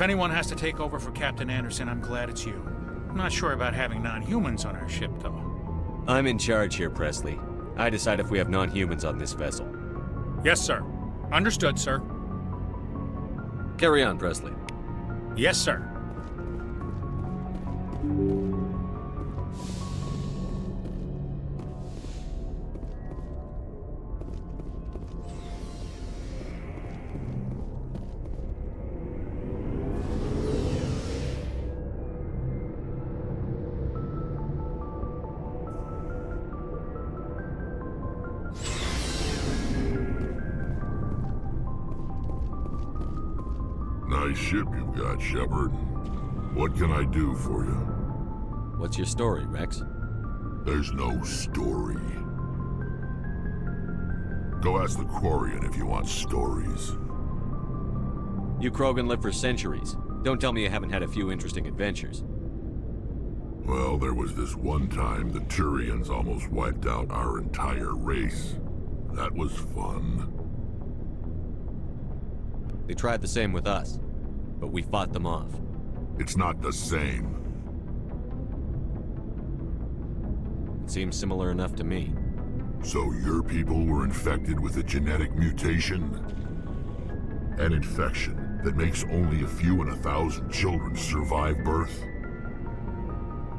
anyone has to take over for Captain Anderson, I'm glad it's you. I'm not sure about having non-humans on our ship, though. I'm in charge here, Presley. I decide if we have non-humans on this vessel. Yes, sir. Understood, sir. Carry on, Presley. Yes, sir. Nice ship you've got, Shepard. What can I do for you? What's your story, Rex? There's no story. Go ask the Quarian if you want stories. You Krogan live for centuries. Don't tell me you haven't had a few interesting adventures. Well, there was this one time the Turians almost wiped out our entire race. That was fun. They tried the same with us, but we fought them off. It's not the same. It seems similar enough to me. So your people were infected with a genetic mutation? An infection that makes only a few in 1,000 children survive birth?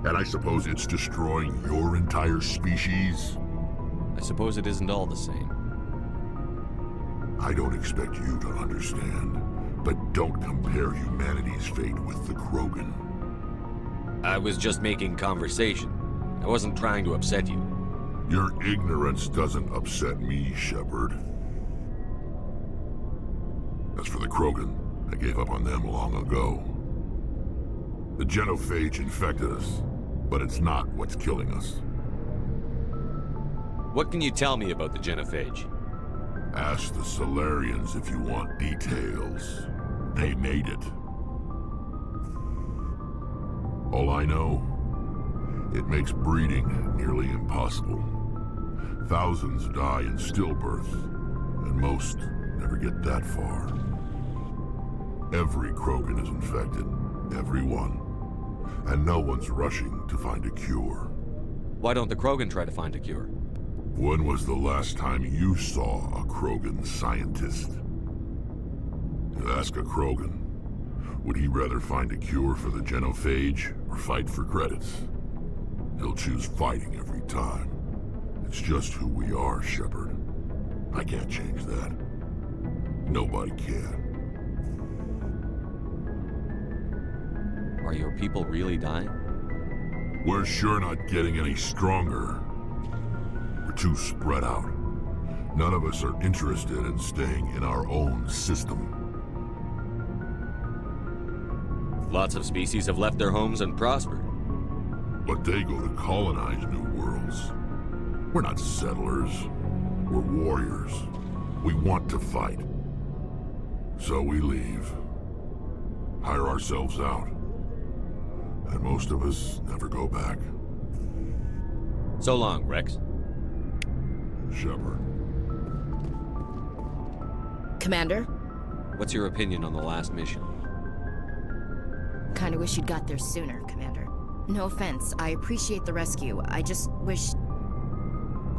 And I suppose it's destroying your entire species? I suppose it isn't all the same. I don't expect you to understand, but don't compare humanity's fate with the Krogan. I was just making conversation. I wasn't trying to upset you. Your ignorance doesn't upset me, Shepard. As for the Krogan, I gave up on them long ago. The genophage infected us, but it's not what's killing us. What can you tell me about the genophage? Ask the Solarians if you want details. They made it. All I know, it makes breeding nearly impossible. Thousands die in stillbirth, and most never get that far. Every Krogan is infected, every one. And no one's rushing to find a cure. Why don't the Krogan try to find a cure? When was the last time you saw a Krogan scientist? You ask a Krogan, would he rather find a cure for the genophage or fight for credits? He'll choose fighting every time. It's just who we are, Shepard. I can't change that. Nobody can. Are your people really dying? We're sure not getting any stronger. We're too spread out. None of us are interested in staying in our own system. Lots of species have left their homes and prospered. But they go to colonize new worlds. We're not settlers. We're warriors. We want to fight. So we leave. Hire ourselves out. And most of us never go back. So long, Rex. Shepard. Commander? What's your opinion on the last mission? Kinda wish you'd got there sooner, Commander. No offense, I appreciate the rescue. I just wish...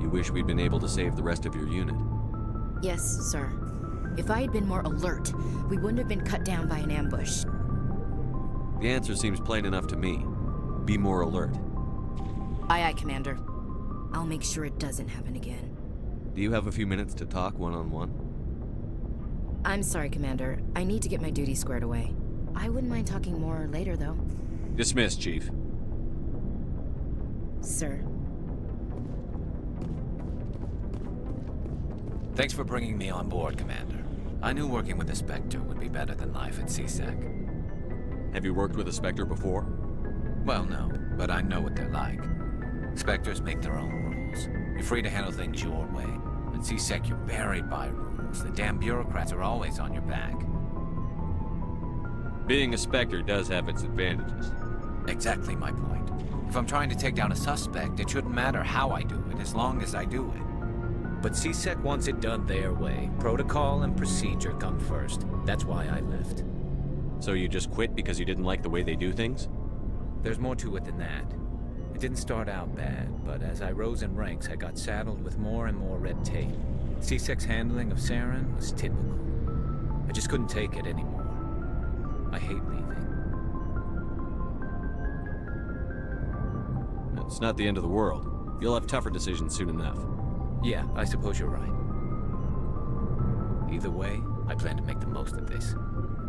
You wish we'd been able to save the rest of your unit? Yes, sir. If I had been more alert, we wouldn't have been cut down by an ambush. The answer seems plain enough to me. Be more alert. Aye, aye, Commander. I'll make sure it doesn't happen again. Do you have a few minutes to talk one-on-one? I'm sorry, Commander. I need to get my duty squared away. I wouldn't mind talking more later, though. Dismissed, Chief. Sir. Thanks for bringing me on board, Commander. I knew working with the Spectre would be better than life at CSEC. Have you worked with a Spectre before? Well, no, but I know what they're like. Spectres make their own rules. You're free to handle things your way. At CSEC, you're buried by rules. The damn bureaucrats are always on your back. Being a Spectre does have its advantages. Exactly my point. If I'm trying to take down a suspect, it shouldn't matter how I do it, as long as I do it. But CSEC wants it done their way. Protocol and procedure come first. That's why I left. So you just quit because you didn't like the way they do things? There's more to it than that. It didn't start out bad, but as I rose in ranks, I got saddled with more and more red tape. C-Sec's handling of Saren was typical. I just couldn't take it anymore. I hate leaving. It's not the end of the world. You'll have tougher decisions soon enough. Yeah, I suppose you're right. Either way, I plan to make the most of this.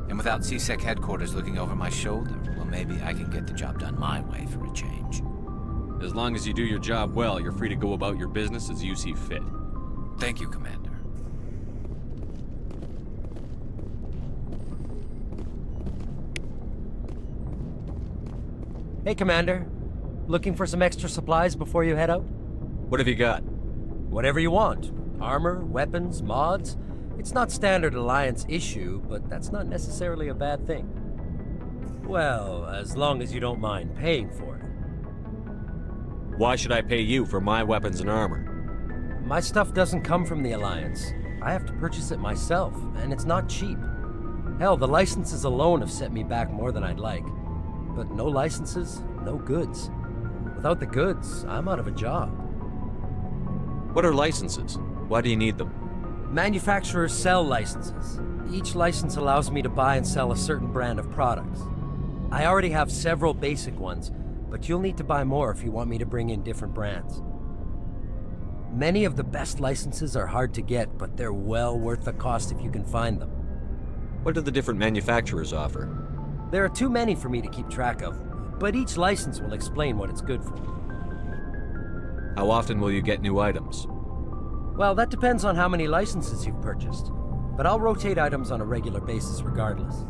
And without C-Sec headquarters looking over my shoulder, well, maybe I can get the job done my way for a change. As long as you do your job well, you're free to go about your business as you see fit. Thank you, Commander. Hey, Commander. Looking for some extra supplies before you head out? What have you got? Whatever you want. Armor, weapons, mods. It's not standard Alliance issue, but that's not necessarily a bad thing. Well, as long as you don't mind paying for it. Why should I pay you for my weapons and armor? My stuff doesn't come from the Alliance. I have to purchase it myself, and it's not cheap. Hell, the licenses alone have set me back more than I'd like. But no licenses, no goods. Without the goods, I'm out of a job. What are licenses? Why do you need them? Manufacturers sell licenses. Each license allows me to buy and sell a certain brand of products. I already have several basic ones, but you'll need to buy more if you want me to bring in different brands. Many of the best licenses are hard to get, but they're well worth the cost if you can find them. What do the different manufacturers offer? There are too many for me to keep track of, but each license will explain what it's good for. How often will you get new items? Well, that depends on how many licenses you've purchased, but I'll rotate items on a regular basis regardless.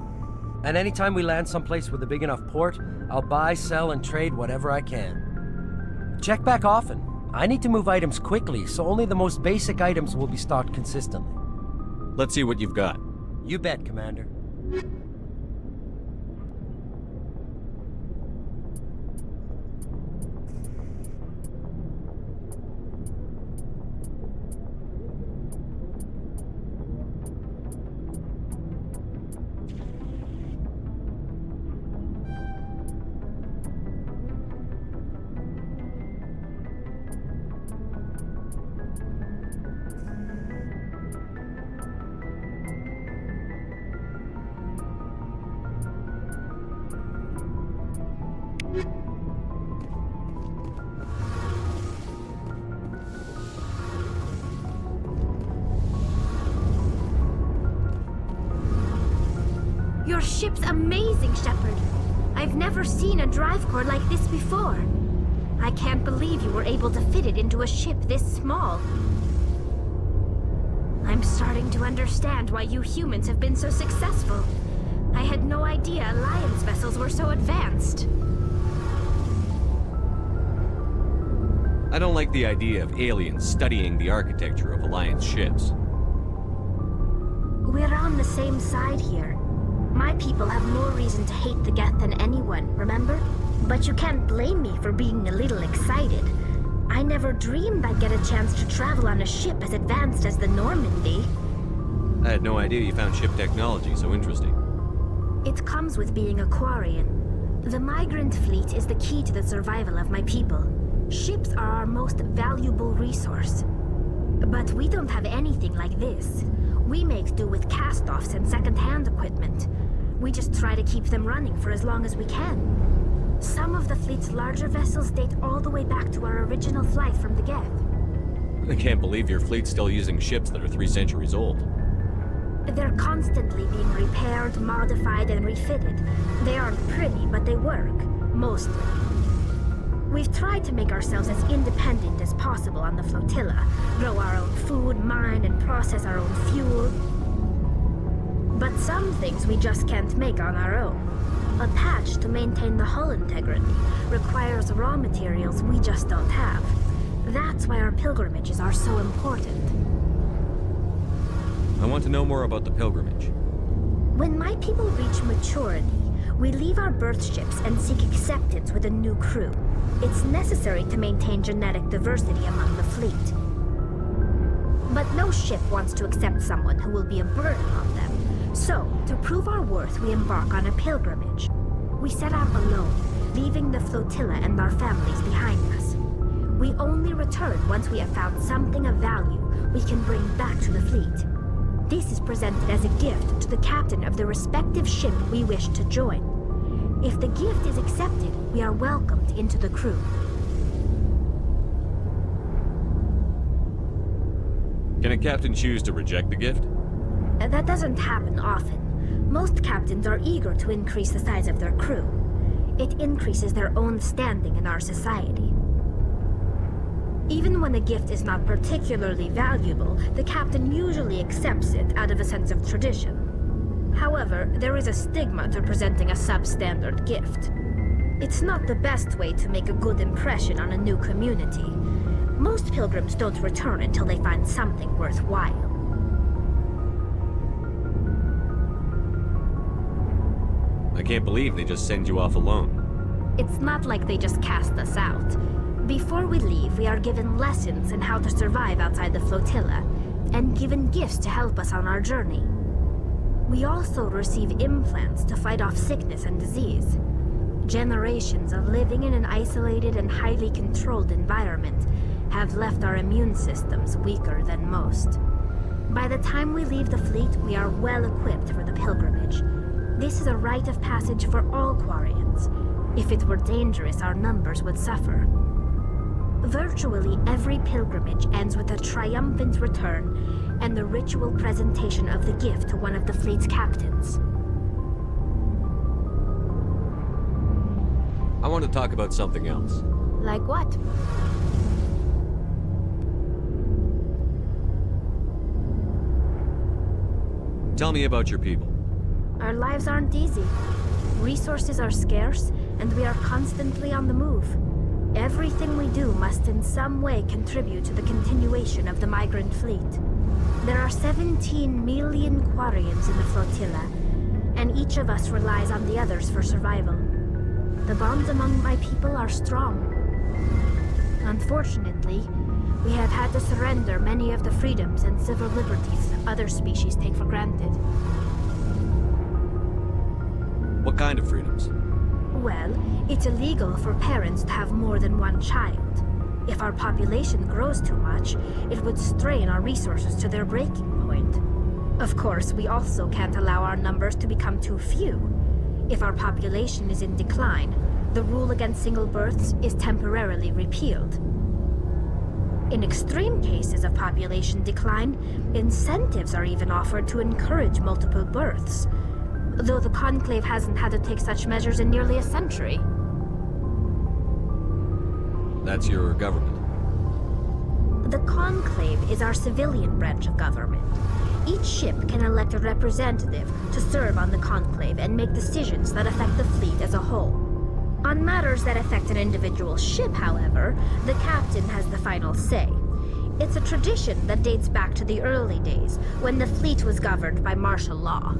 And anytime we land someplace with a big enough port, I'll buy, sell, and trade whatever I can. Check back often. I need to move items quickly, so only the most basic items will be stocked consistently. Let's see what you've got. You bet, Commander. Your ship's amazing, Shepard. I've never seen a drive core like this before. I can't believe you were able to fit it into a ship this small. I'm starting to understand why you humans have been so successful. I had no idea Alliance vessels were so advanced. I don't like the idea of aliens studying the architecture of Alliance ships. We're on the same side here. My people have more reason to hate the Geth than anyone, remember? But you can't blame me for being a little excited. I never dreamed I'd get a chance to travel on a ship as advanced as the Normandy. I had no idea you found ship technology so interesting. It comes with being a Quarian. The migrant fleet is the key to the survival of my people. Ships are our most valuable resource. But we don't have anything like this. We make do with cast-offs and second-hand equipment. We just try to keep them running for as long as we can. Some of the fleet's larger vessels date all the way back to our original flight from the Geth. I can't believe your fleet's still using ships that are 3 centuries old. They're constantly being repaired, modified, and refitted. They aren't pretty, but they work. Mostly. We've tried to make ourselves as independent as possible on the flotilla. Grow our own food, mine, and process our own fuel. But some things we just can't make on our own. A patch to maintain the hull integrity requires raw materials we just don't have. That's why our pilgrimages are so important. I want to know more about the pilgrimage. When my people reach maturity, we leave our birth ships and seek acceptance with a new crew. It's necessary to maintain genetic diversity among the fleet. But no ship wants to accept someone who will be a burden on them. So, to prove our worth, we embark on a pilgrimage. We set out alone, leaving the flotilla and our families behind us. We only return once we have found something of value we can bring back to the fleet. This is presented as a gift to the captain of the respective ship we wish to join. If the gift is accepted, we are welcomed into the crew. Can a captain choose to reject the gift? That doesn't happen often. Most captains are eager to increase the size of their crew. It increases their own standing in our society. Even when the gift is not particularly valuable, the captain usually accepts it out of a sense of tradition. However, there is a stigma to presenting a substandard gift. It's not the best way to make a good impression on a new community. Most pilgrims don't return until they find something worthwhile. I can't believe they just send you off alone. It's not like they just cast us out. Before we leave, we are given lessons in how to survive outside the flotilla, and given gifts to help us on our journey. We also receive implants to fight off sickness and disease. Generations of living in an isolated and highly controlled environment have left our immune systems weaker than most. By the time we leave the fleet, we are well equipped for the pilgrimage. This is a rite of passage for all Quarians. If it were dangerous, our numbers would suffer. Virtually every pilgrimage ends with a triumphant return and the ritual presentation of the gift to one of the fleet's captains. I want to talk about something else. Like what? Tell me about your people. Our lives aren't easy. Resources are scarce, and we are constantly on the move. Everything we do must in some way contribute to the continuation of the migrant fleet. There are 17 million Quarians in the flotilla, and each of us relies on the others for survival. The bonds among my people are strong. Unfortunately, we have had to surrender many of the freedoms and civil liberties other species take for granted. What kind of freedoms? Well, it's illegal for parents to have more than one child. If our population grows too much, it would strain our resources to their breaking point. Of course, we also can't allow our numbers to become too few. If our population is in decline, the rule against single births is temporarily repealed. In extreme cases of population decline, incentives are even offered to encourage multiple births, though the Conclave hasn't had to take such measures in nearly a century. That's your government. The Conclave is our civilian branch of government. Each ship can elect a representative to serve on the Conclave and make decisions that affect the fleet as a whole. On matters that affect an individual ship, however, the captain has the final say. It's a tradition that dates back to the early days, when the fleet was governed by martial law.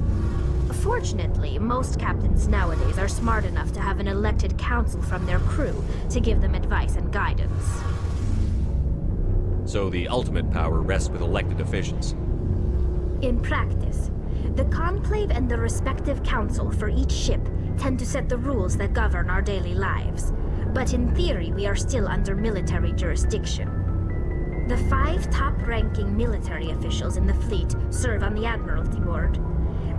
Fortunately, most captains nowadays are smart enough to have an elected council from their crew to give them advice and guidance. So the ultimate power rests with elected officials. In practice, the Conclave and the respective council for each ship tend to set the rules that govern our daily lives. But in theory, we are still under military jurisdiction. The 5 top-ranking military officials in the fleet serve on the Admiralty Board.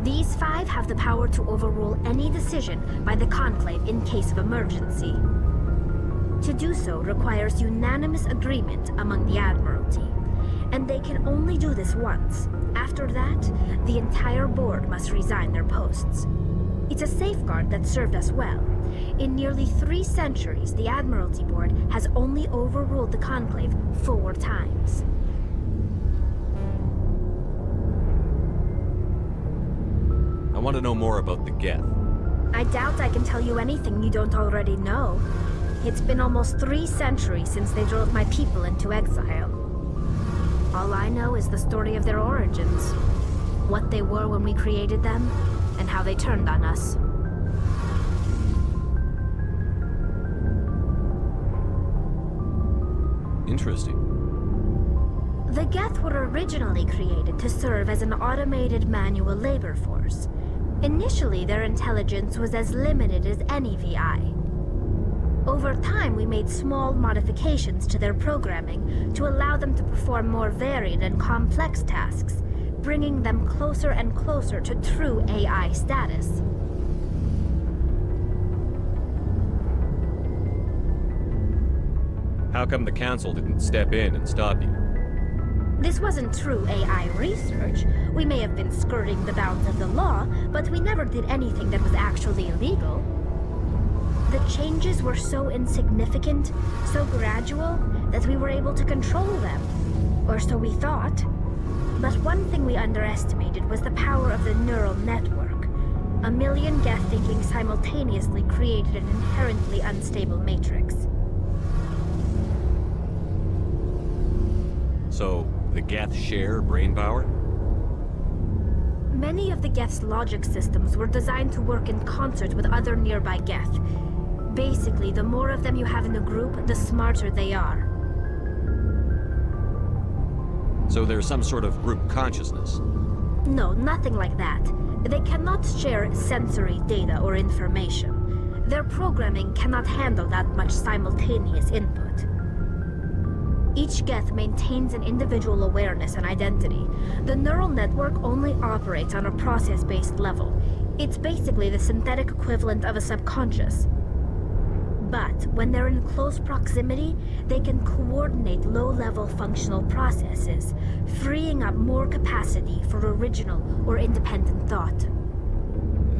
These 5 have the power to overrule any decision by the Conclave in case of emergency. To do so requires unanimous agreement among the Admiralty, and they can only do this once. After that, the entire board must resign their posts. It's a safeguard that served us well. In nearly 3 centuries, the Admiralty Board has only overruled the Conclave 4 times. I want to know more about the Geth. I doubt I can tell you anything you don't already know. It's been almost 3 centuries since they drove my people into exile. All I know is the story of their origins, what they were when we created them, and how they turned on us. Interesting. The Geth were originally created to serve as an automated manual labor force. Initially, their intelligence was as limited as any VI. Over time, we made small modifications to their programming to allow them to perform more varied and complex tasks, bringing them closer and closer to true AI status. How come the Council didn't step in and stop you? This wasn't true AI research. We may have been skirting the bounds of the law, but we never did anything that was actually illegal. The changes were so insignificant, so gradual, that we were able to control them. Or so we thought. But one thing we underestimated was the power of the neural network. A million Geth thinking simultaneously created an inherently unstable matrix. So, the Geth share brain power? Many of the Geth's logic systems were designed to work in concert with other nearby Geth. Basically, the more of them you have in the group, the smarter they are. So there's some sort of group consciousness? No, nothing like that. They cannot share sensory data or information. Their programming cannot handle that much simultaneous input. Each Geth maintains an individual awareness and identity. The neural network only operates on a process-based level. It's basically the synthetic equivalent of a subconscious. But when they're in close proximity, they can coordinate low-level functional processes, freeing up more capacity for original or independent thought.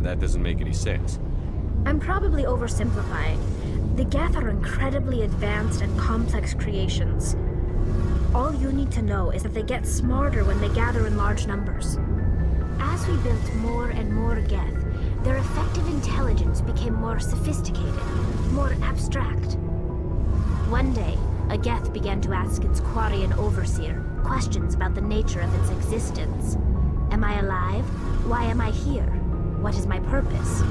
That doesn't make any sense. I'm probably oversimplifying. The Geth are incredibly advanced and complex creations. All you need to know is that they get smarter when they gather in large numbers. As we built more and more Geth, their effective intelligence became more sophisticated, more abstract. One day, a Geth began to ask its Quarian overseer questions about the nature of its existence. Am I alive? Why am I here? What is my purpose?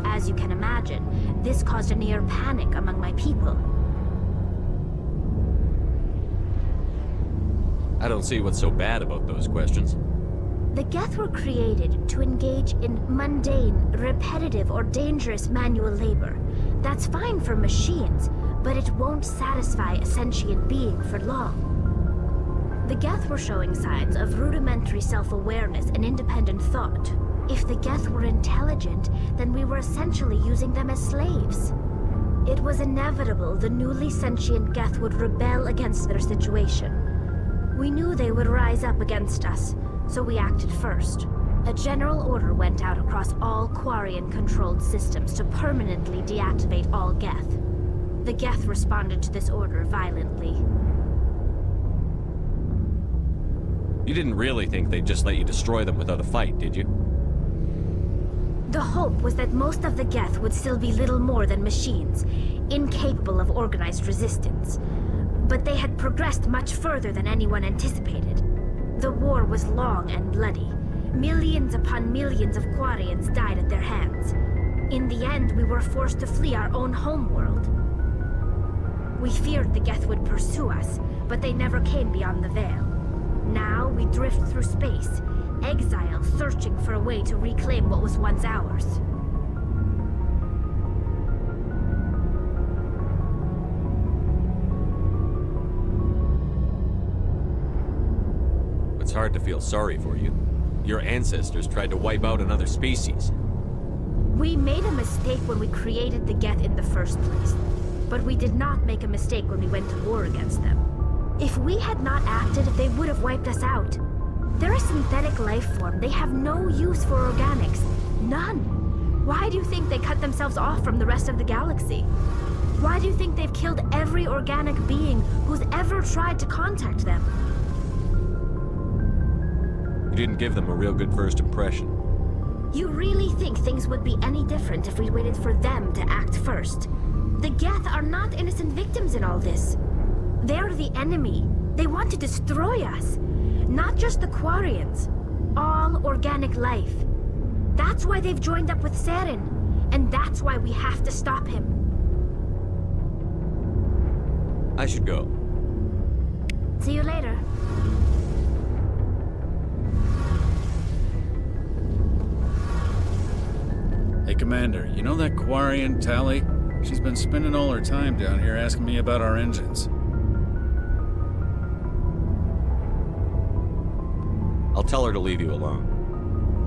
As you can imagine, this caused a near panic among my people. I don't see what's so bad about those questions. The Geth were created to engage in mundane, repetitive, or dangerous manual labor. That's fine for machines, but it won't satisfy a sentient being for long. The Geth were showing signs of rudimentary self-awareness and independent thought. If the Geth were intelligent, then we were essentially using them as slaves. It was inevitable the newly sentient Geth would rebel against their situation. We knew they would rise up against us, so we acted first. A general order went out across all Quarian-controlled systems to permanently deactivate all Geth. The Geth responded to this order violently. You didn't really think they'd just let you destroy them without a fight, did you? The hope was that most of the Geth would still be little more than machines, incapable of organized resistance. But they had progressed much further than anyone anticipated. The war was long and bloody. Millions upon millions of Quarians died at their hands. In the end, we were forced to flee our own homeworld. We feared the Geth would pursue us, but they never came beyond the Veil. Now we drift through space, exile, searching for a way to reclaim what was once ours. It's hard to feel sorry for you. Your ancestors tried to wipe out another species. We made a mistake when we created the Geth in the first place. But we did not make a mistake when we went to war against them. If we had not acted, they would have wiped us out. They're a synthetic life form. They have no use for organics. None. Why do you think they cut themselves off from the rest of the galaxy? Why do you think they've killed every organic being who's ever tried to contact them? You didn't give them a real good first impression. You really think things would be any different if we waited for them to act first? The Geth are not innocent victims in all this. They're the enemy. They want to destroy us. Not just the Quarians. All organic life. That's why they've joined up with Saren. And that's why we have to stop him. I should go. See you later. Hey, Commander, you know that Quarian, Tally? She's been spending all her time down here asking me about our engines. I'll tell her to leave you alone.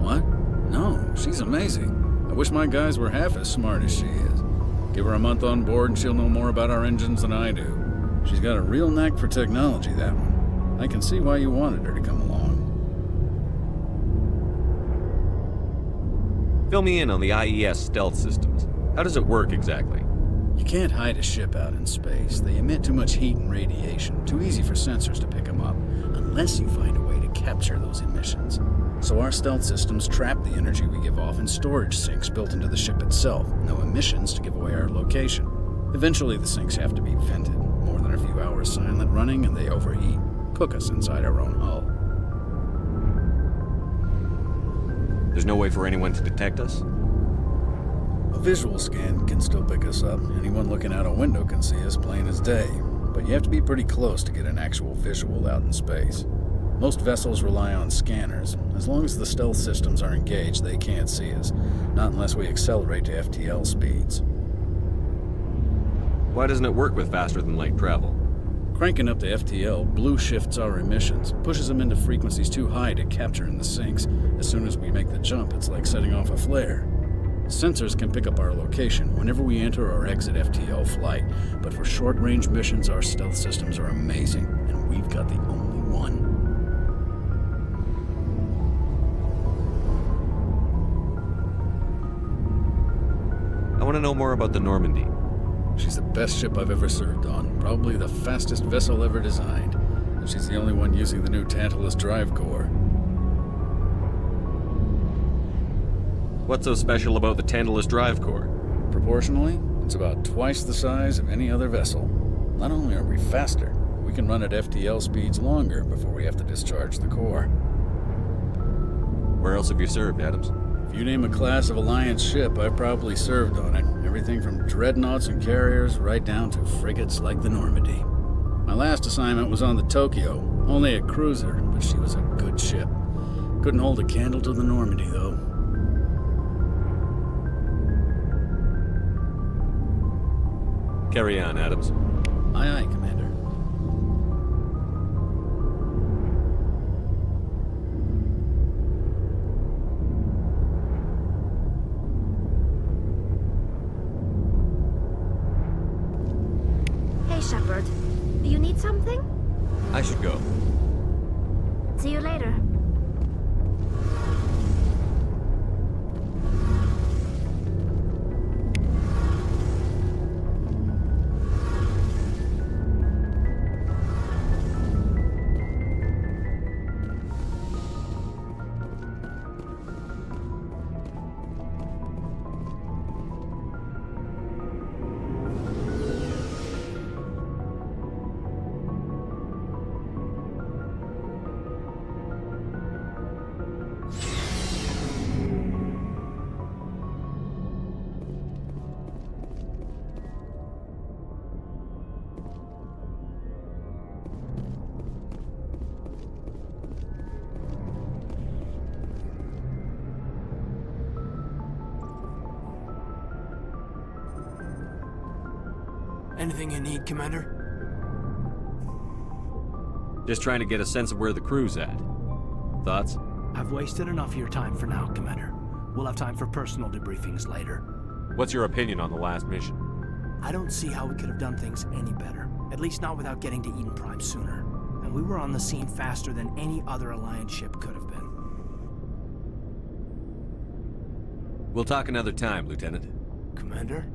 What? No, she's amazing. I wish my guys were half as smart as she is. Give her a month on board and she'll know more about our engines than I do. She's got a real knack for technology, that one. I can see why you wanted her to come along. Fill me in on the IES stealth systems. How does it work exactly? You can't hide a ship out in space. They emit too much heat and radiation. Too easy for sensors to pick them up, unless you find a way to capture those emissions. So our stealth systems trap the energy we give off in storage sinks built into the ship itself. No emissions to give away our location. Eventually the sinks have to be vented. More than a few hours silent running and they overheat. Cook us inside our own hull. There's no way for anyone to detect us? A visual scan can still pick us up. Anyone looking out a window can see us plain as day. But you have to be pretty close to get an actual visual out in space. Most vessels rely on scanners. As long as the stealth systems are engaged, they can't see us. Not unless we accelerate to FTL speeds. Why doesn't it work with faster than light travel? Cranking up to FTL blue shifts our emissions, pushes them into frequencies too high to capture in the sinks. As soon as we make the jump, it's like setting off a flare. Sensors can pick up our location whenever we enter or exit FTL flight, but for short-range missions, our stealth systems are amazing, and we've got the only one. I want to know more about the Normandy. She's the best ship I've ever served on, probably the fastest vessel ever designed, and she's the only one using the new Tantalus drive core. What's so special about the Tantalus drive core? Proportionally, it's about twice the size of any other vessel. Not only are we faster, we can run at FTL speeds longer before we have to discharge the core. Where else have you served, Adams? If you name a class of Alliance ship, I've probably served on it. Everything from dreadnoughts and carriers right down to frigates like the Normandy. My last assignment was on the Tokyo, only a cruiser, but she was a good ship. Couldn't hold a candle to the Normandy, though. Carry on, Adams. Aye, aye, Commander. Hey, Shepard. Do you need something? I should go. See you later. Anything you need, Commander? Just trying to get a sense of where the crew's at. Thoughts? I've wasted enough of your time for now, Commander. We'll have time for personal debriefings later. What's your opinion on the last mission? I don't see how we could have done things any better. At least not without getting to Eden Prime sooner. And we were on the scene faster than any other Alliance ship could have been. We'll talk another time, Lieutenant. Commander?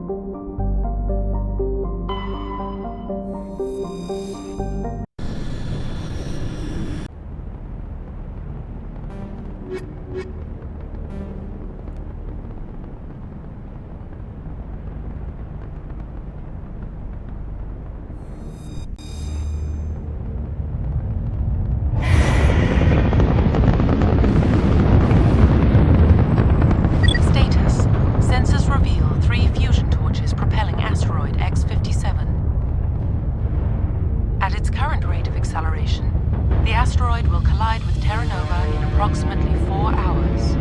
Status. Sensors reveal 3 fusion torches propelling asteroid X-57. At its current rate of acceleration, the asteroid will collide with Terra Nova in approximately 4 hours.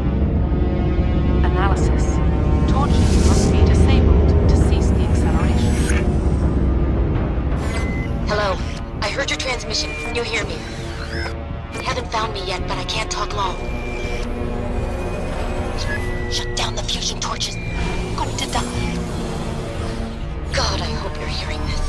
Analysis. Torches must be disabled to cease the acceleration. Hello. I heard your transmission. You hear me? Haven't found me yet, but I can't talk long. Shut down the fusion torches. I'm going to die. God, I hope you're hearing this.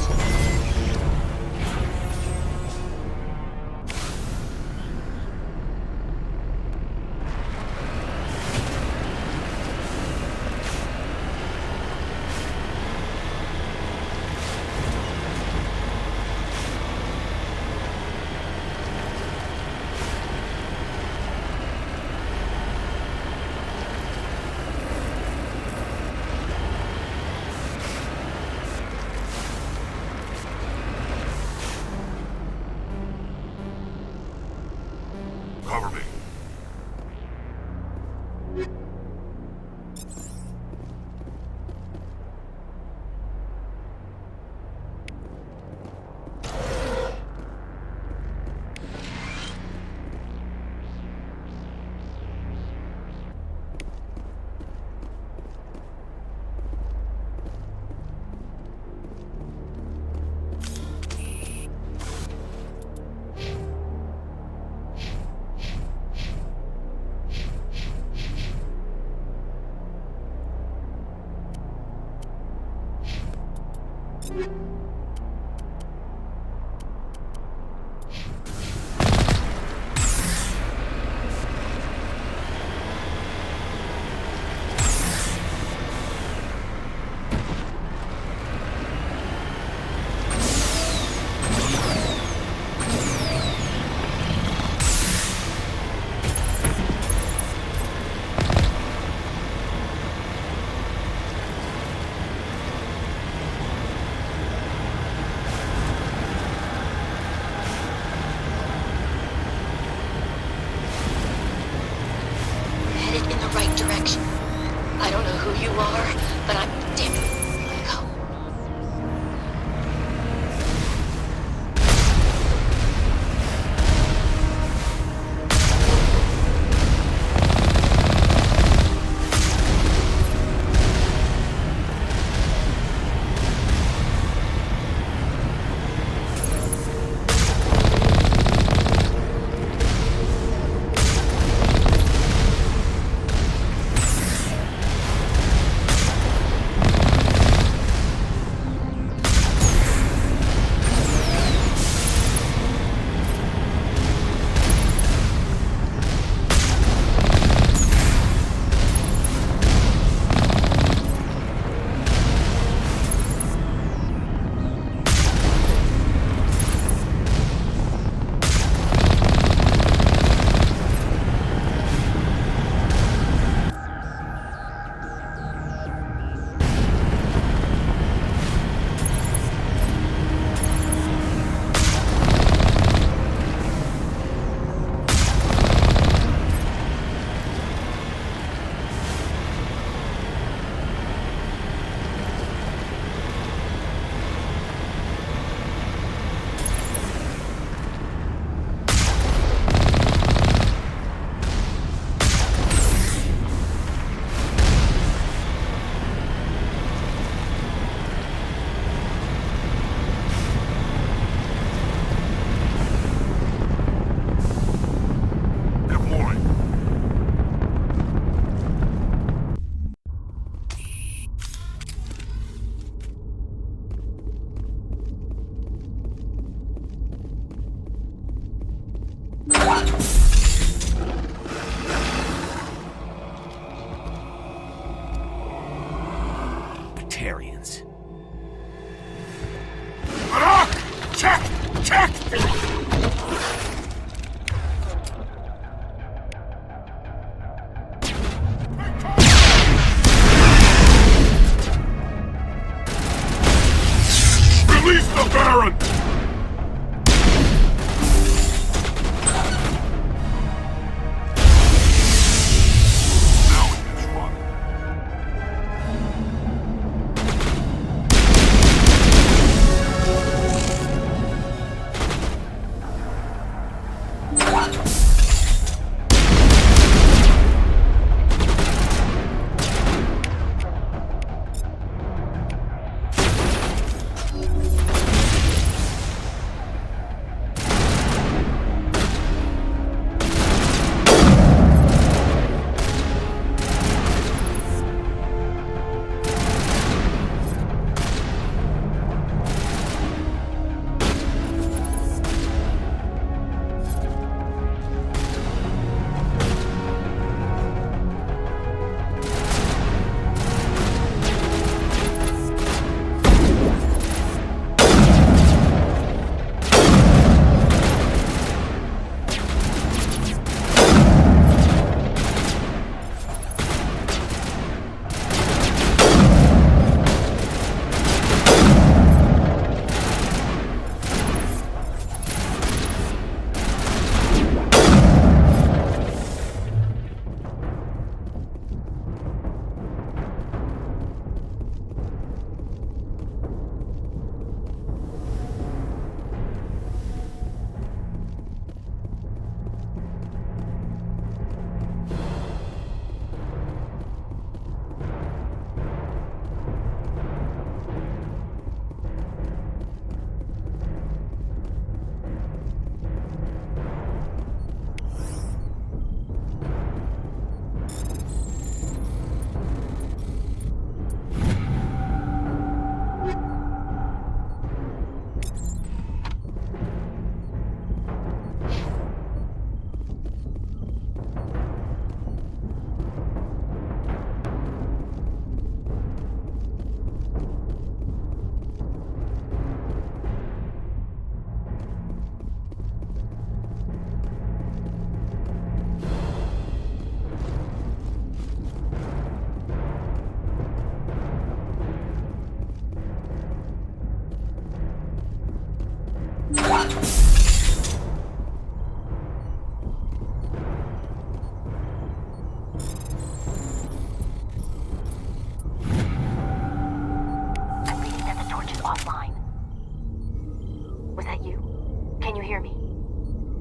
Cover me. Direction. I don't know who you are, but I'm damn it. Go. Batarians. Check! Check! Release the Baron! Now it gets fun.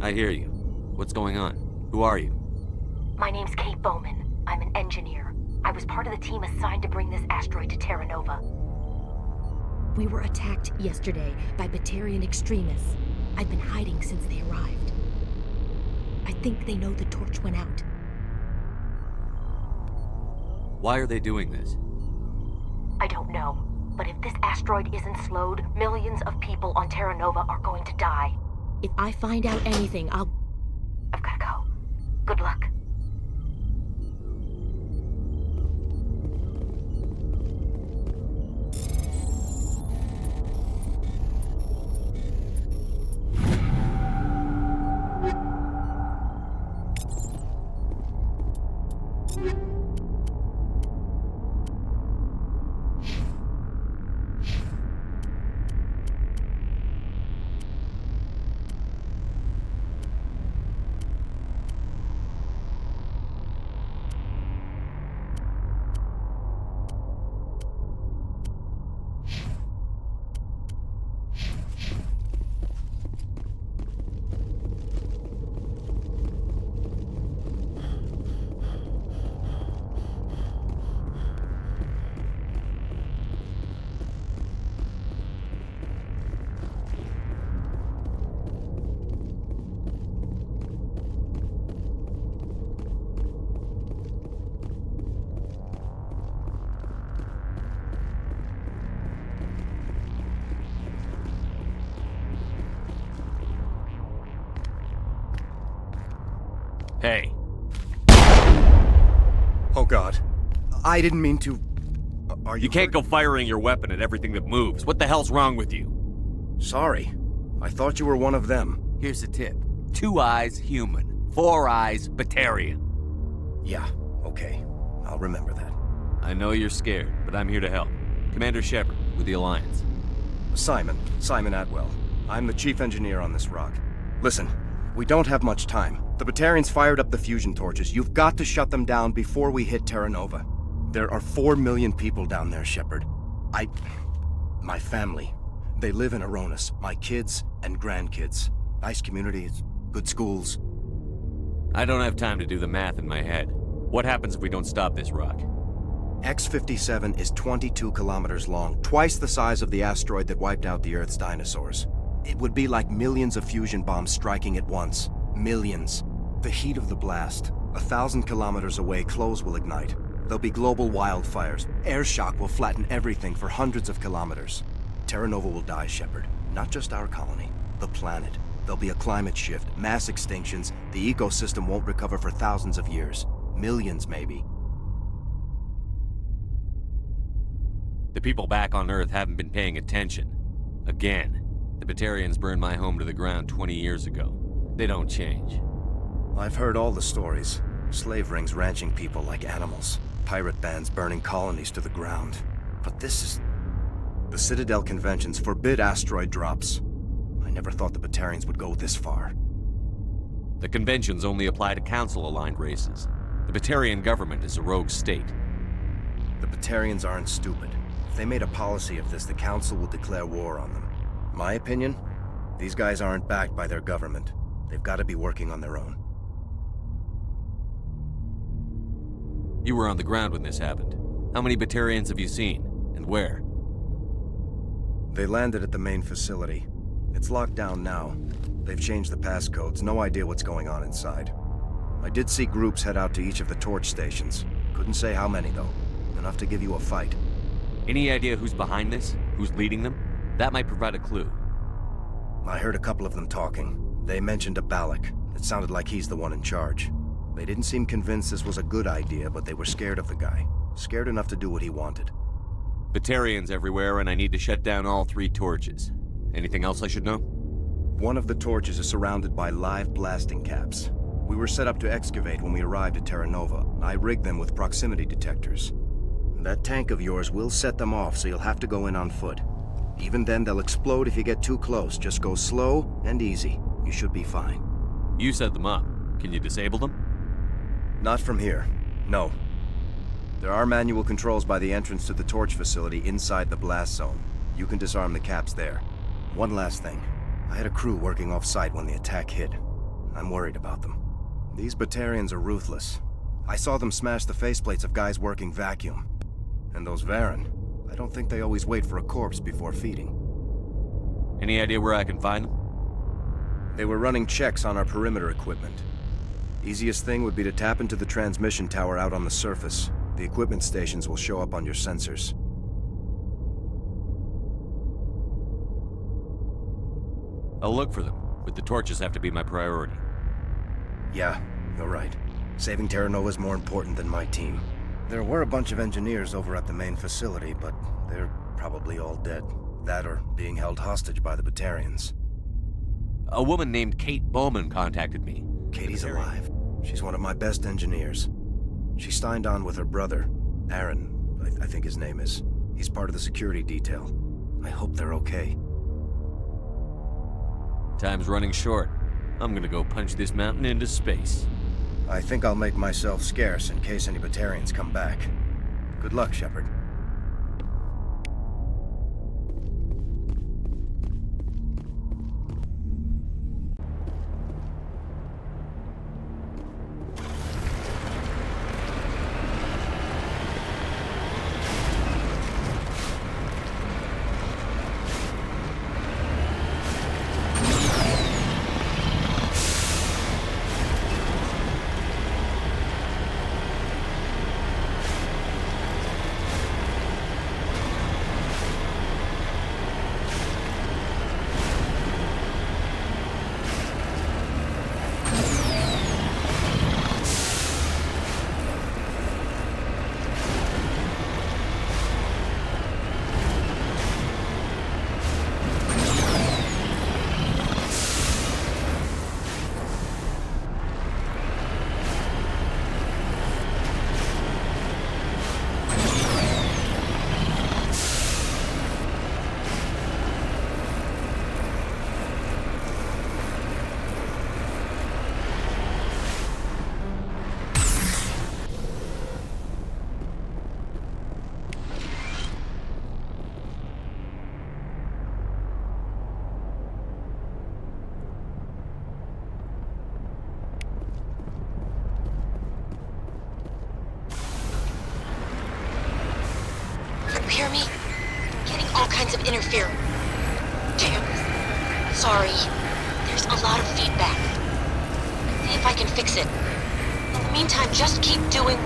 I hear you. What's going on? Who are you? My name's Kate Bowman. I'm an engineer. I was part of the team assigned to bring this asteroid to Terra Nova. We were attacked yesterday by Batarian extremists. I've been hiding since they arrived. I think they know the torch went out. Why are they doing this? I don't know. But if this asteroid isn't slowed, millions of people on Terra Nova are going to die. If I find out anything, I've gotta go. Good luck. Hey. Oh God. I didn't mean to... Are You can't go firing your weapon at everything that moves. What the hell's wrong with you? Sorry. I thought you were one of them. Here's the tip. 2 eyes, human. 4 eyes, Batarian. Yeah, okay. I'll remember that. I know you're scared, but I'm here to help. Commander Shepard, with the Alliance. Simon Atwell. I'm the chief engineer on this rock. Listen, we don't have much time. The Batarians fired up the fusion torches. You've got to shut them down before we hit Terra Nova. There are 4 million people down there, Shepard. My family. They live in Aronis. My kids and grandkids. Nice communities, good schools. I don't have time to do the math in my head. What happens if we don't stop this rock? X-57 is 22 kilometers long, twice the size of the asteroid that wiped out the Earth's dinosaurs. It would be like millions of fusion bombs striking at once. Millions. The heat of the blast. 1,000 kilometers away, clothes will ignite. There'll be global wildfires. Air shock will flatten everything for hundreds of kilometers. Terra Nova will die, Shepard. Not just our colony. The planet. There'll be a climate shift, mass extinctions. The ecosystem won't recover for thousands of years. Millions, maybe. The people back on Earth haven't been paying attention. Again. The Batarians burned my home to the ground 20 years ago. They don't change. I've heard all the stories. Slave rings ranching people like animals. Pirate bands burning colonies to the ground. But this is... The Citadel conventions forbid asteroid drops. I never thought the Batarians would go this far. The conventions only apply to Council-aligned races. The Batarian government is a rogue state. The Batarians aren't stupid. If they made a policy of this, the Council will declare war on them. My opinion? These guys aren't backed by their government. They've got to be working on their own. You were on the ground when this happened. How many Batarians have you seen? And where? They landed at the main facility. It's locked down now. They've changed the passcodes. No idea what's going on inside. I did see groups head out to each of the torch stations. Couldn't say how many, though. Enough to give you a fight. Any idea who's behind this? Who's leading them? That might provide a clue. I heard a couple of them talking. They mentioned a Balak. It sounded like he's the one in charge. They didn't seem convinced this was a good idea, but they were scared of the guy. Scared enough to do what he wanted. Batarians everywhere, and I need to shut down all 3 torches. Anything else I should know? One of the torches is surrounded by live blasting caps. We were set up to excavate when we arrived at Terra Nova. I rigged them with proximity detectors. That tank of yours will set them off, so you'll have to go in on foot. Even then, they'll explode if you get too close. Just go slow and easy. You should be fine. You set them up. Can you disable them? Not from here. No. There are manual controls by the entrance to the torch facility inside the blast zone. You can disarm the caps there. One last thing. I had a crew working off-site when the attack hit. I'm worried about them. These Batarians are ruthless. I saw them smash the faceplates of guys working vacuum. And those Varen, I don't think they always wait for a corpse before feeding. Any idea where I can find them? They were running checks on our perimeter equipment. Easiest thing would be to tap into the transmission tower out on the surface. The equipment stations will show up on your sensors. I'll look for them, but the torches have to be my priority. Yeah, you're right. Saving Terra Nova is more important than my team. There were a bunch of engineers over at the main facility, but they're probably all dead. That or being held hostage by the Batarians. A woman named Kate Bowman contacted me. Katie's alive. She's one of my best engineers. She signed on with her brother, Aaron, I think his name is. He's part of the security detail. I hope they're okay. Time's running short. I'm gonna go punch this mountain into space. I think I'll make myself scarce in case any Batarians come back. Good luck, Shepard. Getting all kinds of interference. Damn. Sorry. There's a lot of feedback. See if I can fix it. In the meantime, just keep doing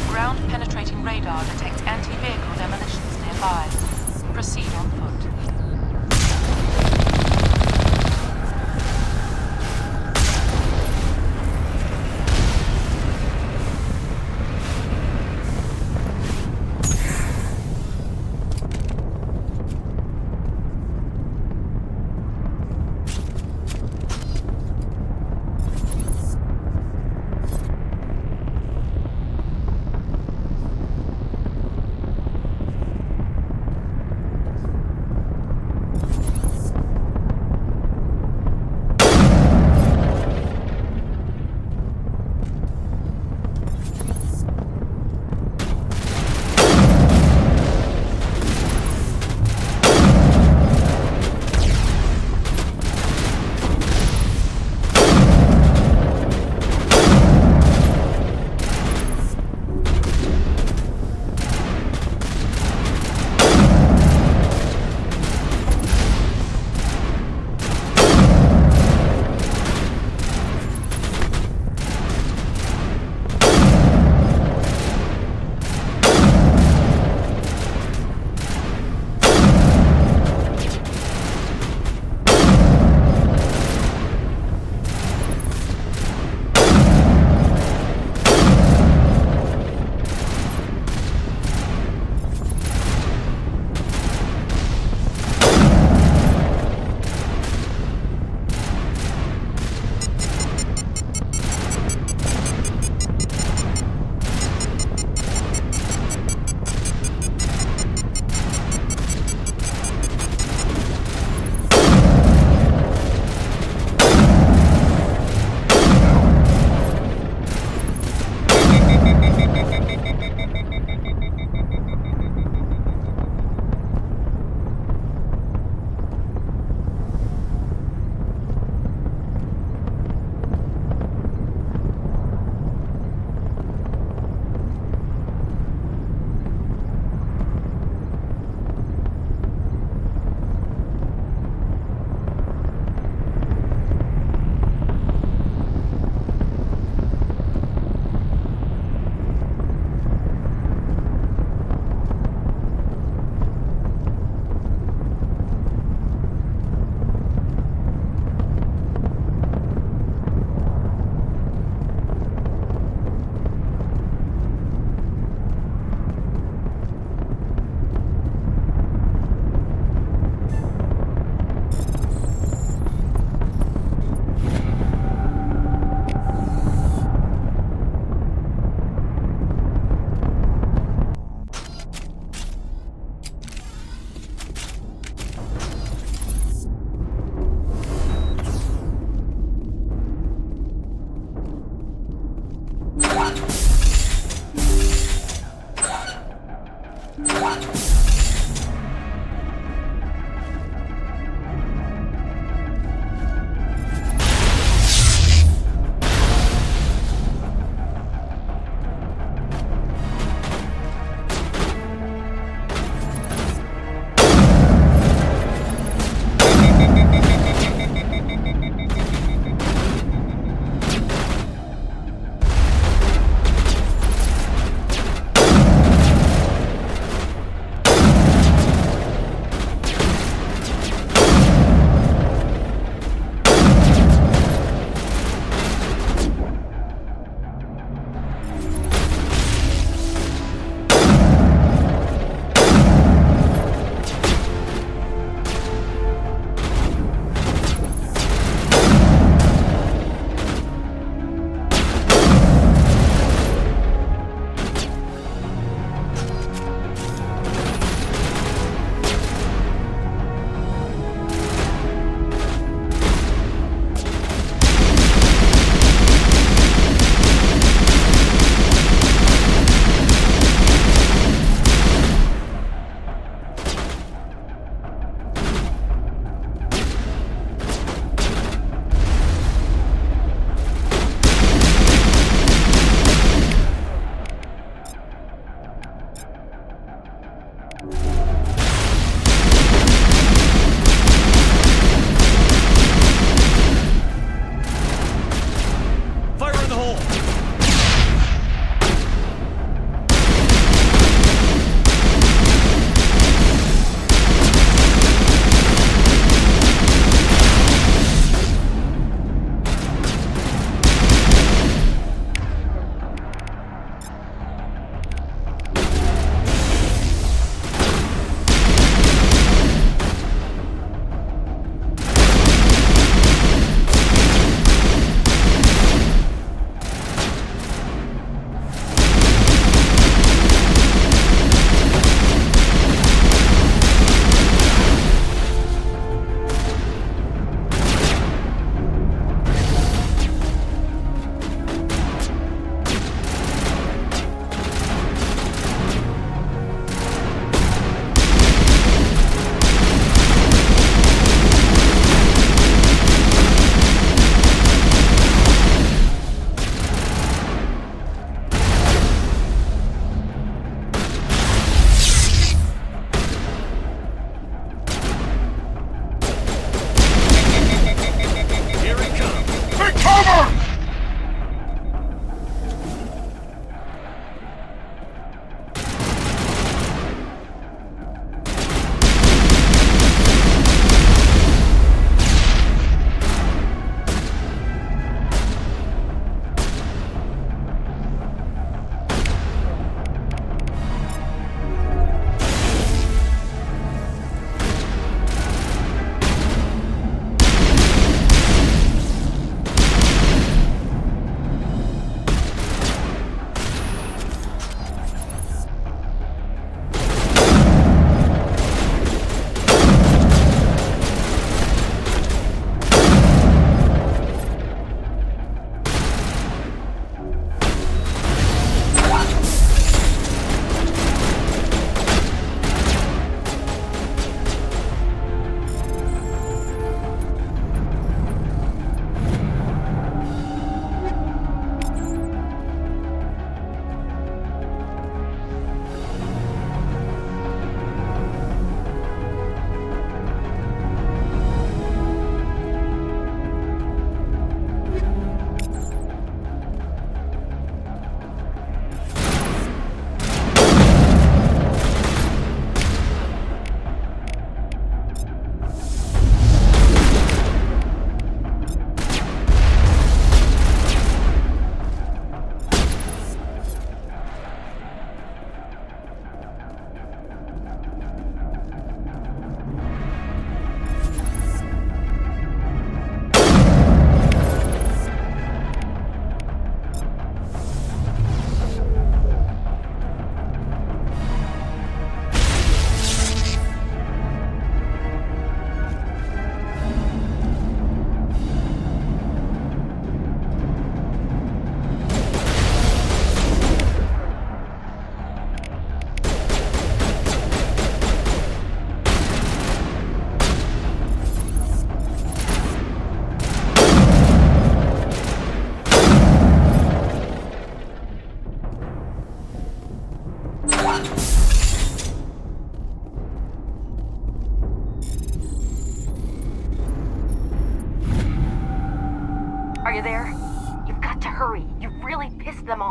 Ground-penetrating radar detects anti-vehicle demolitions nearby. Proceed on foot.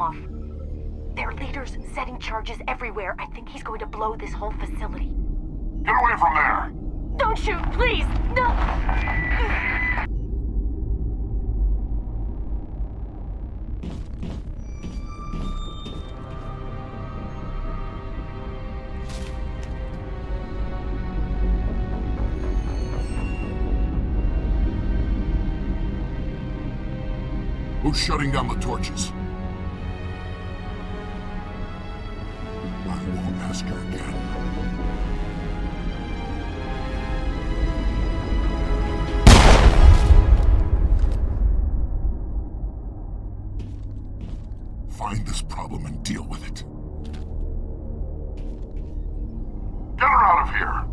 off. Their leader's setting charges everywhere. I think he's going to blow this whole facility. Get away from there! Don't shoot, please! No! Who's shutting down the torches? I won't ask her again. Find this problem and deal with it. Get her out of here!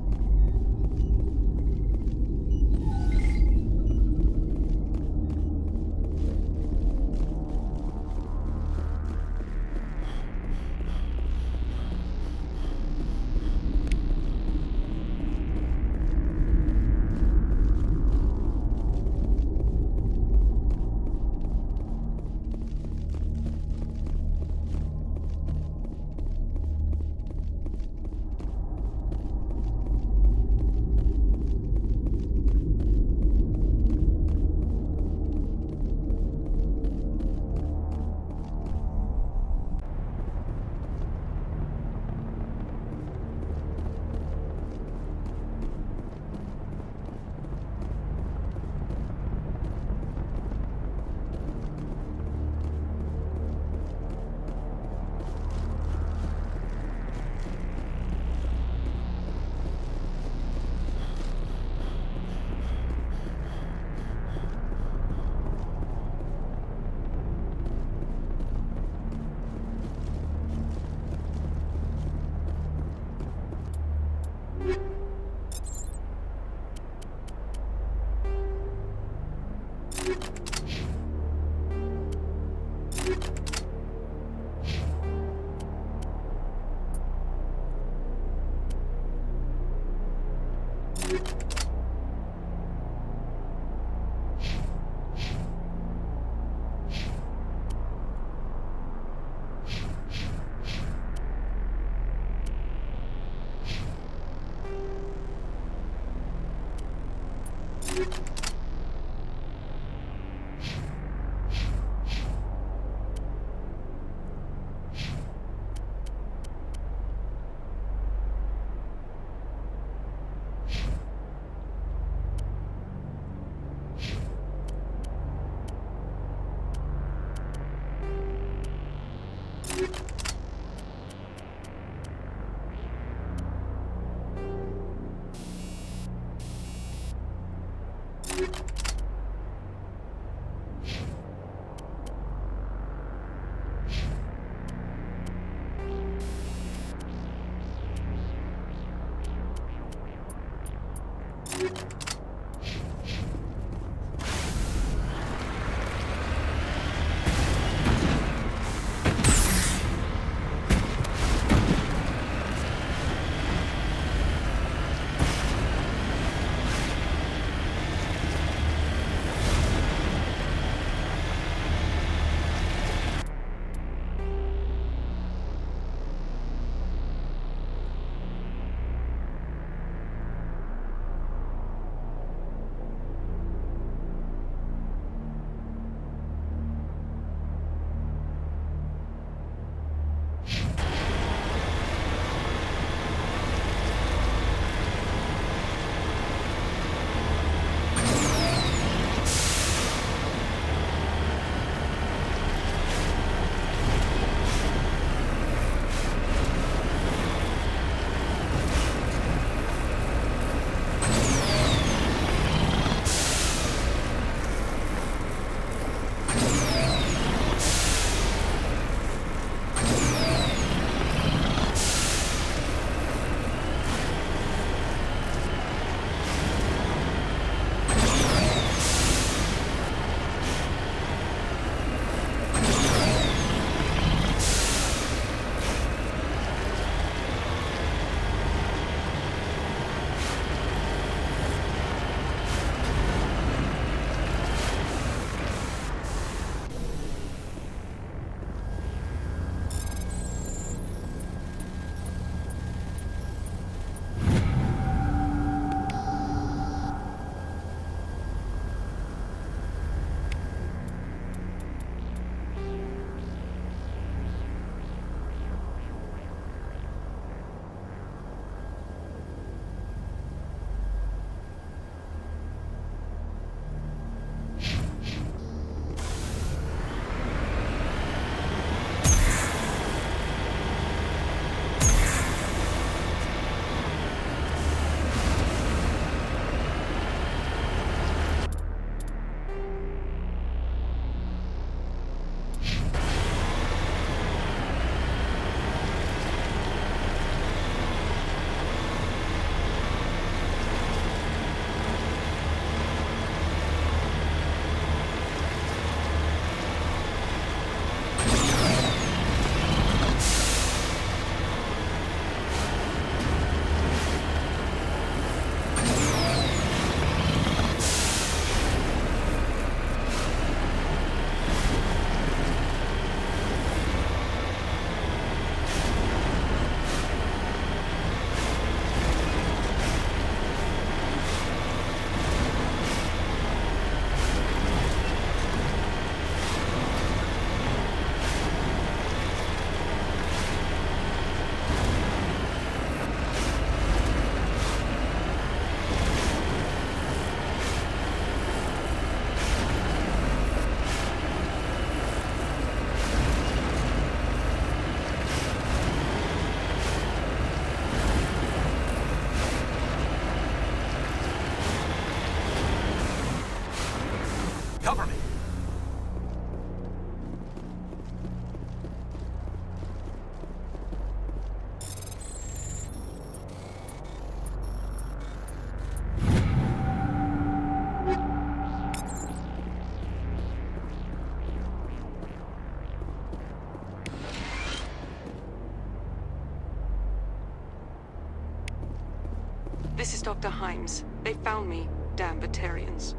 This is Dr. Himes. They found me, damn Batarians.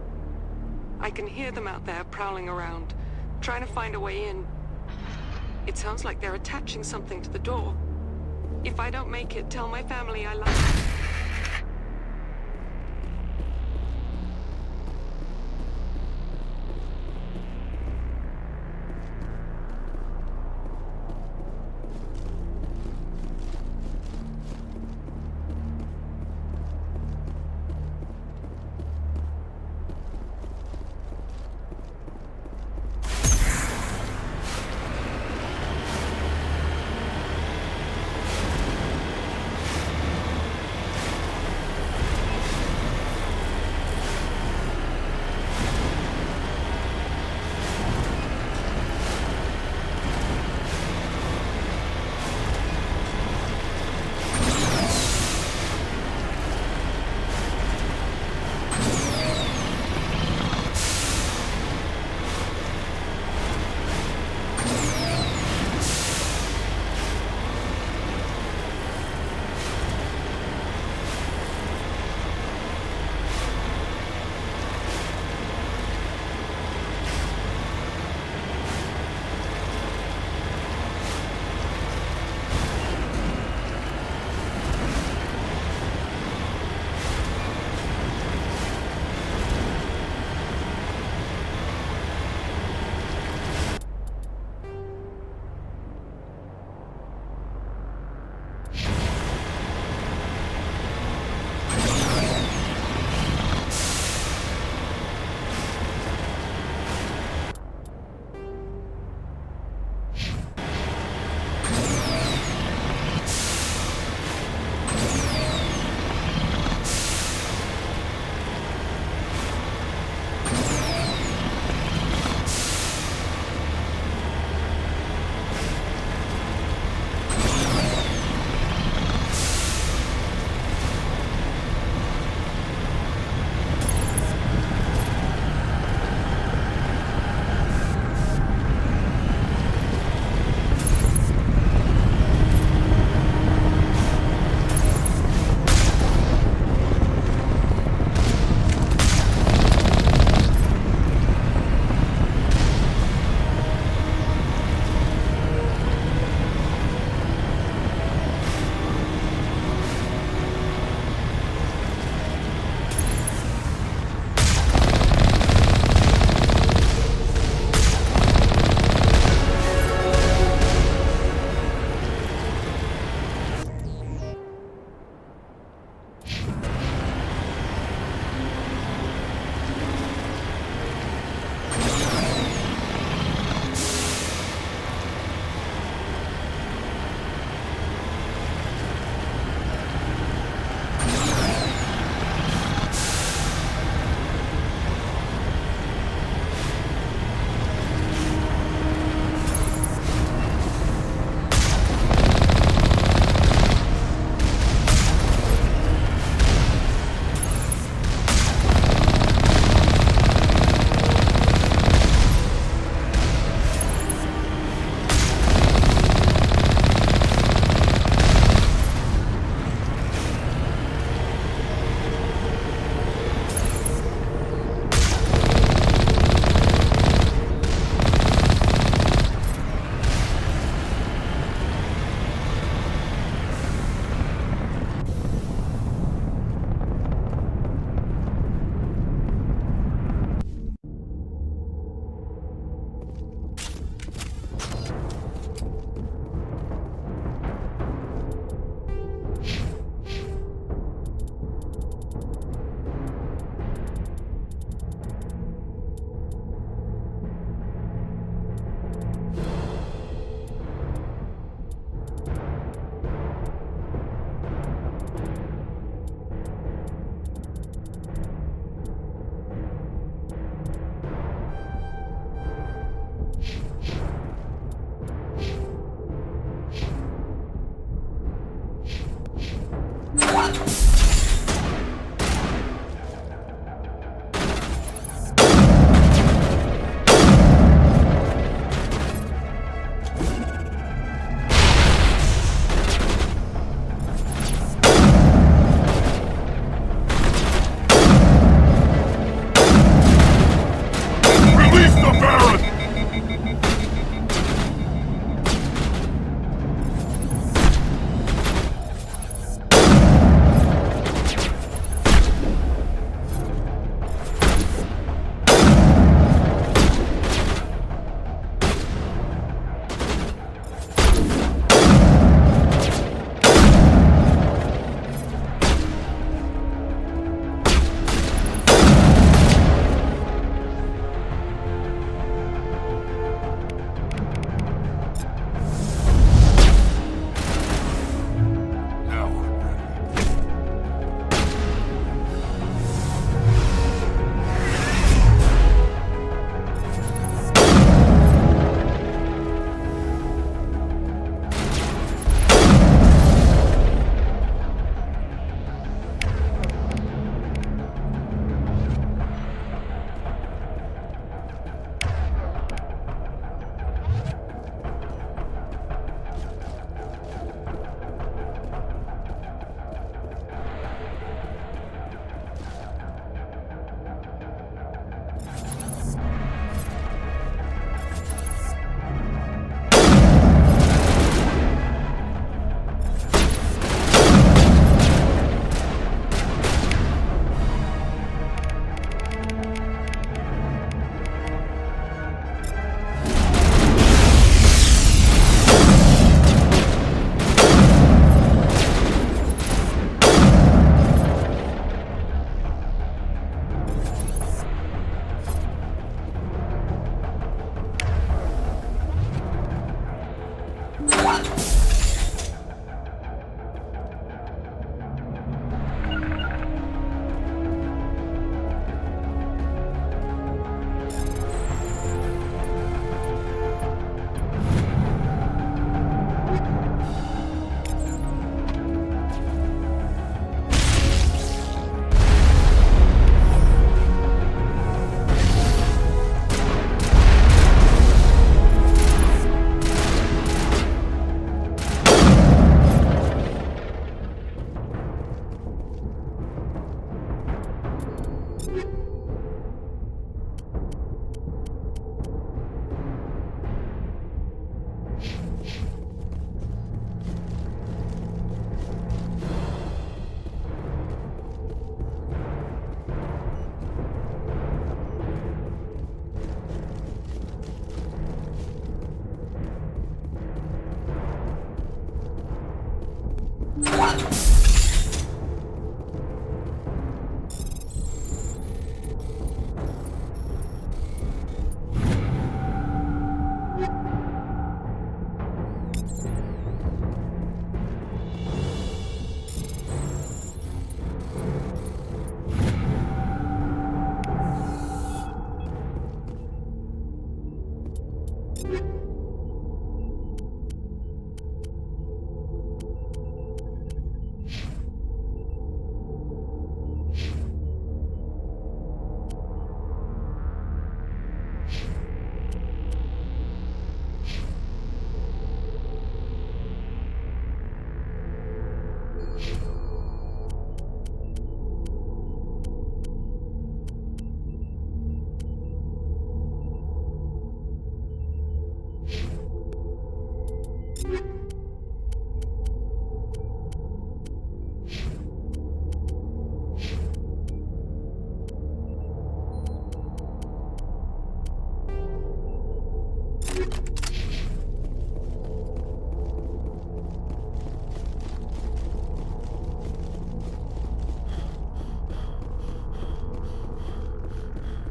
I can hear them out there prowling around, trying to find a way in. It sounds like they're attaching something to the door. If I don't make it, tell my family I love them.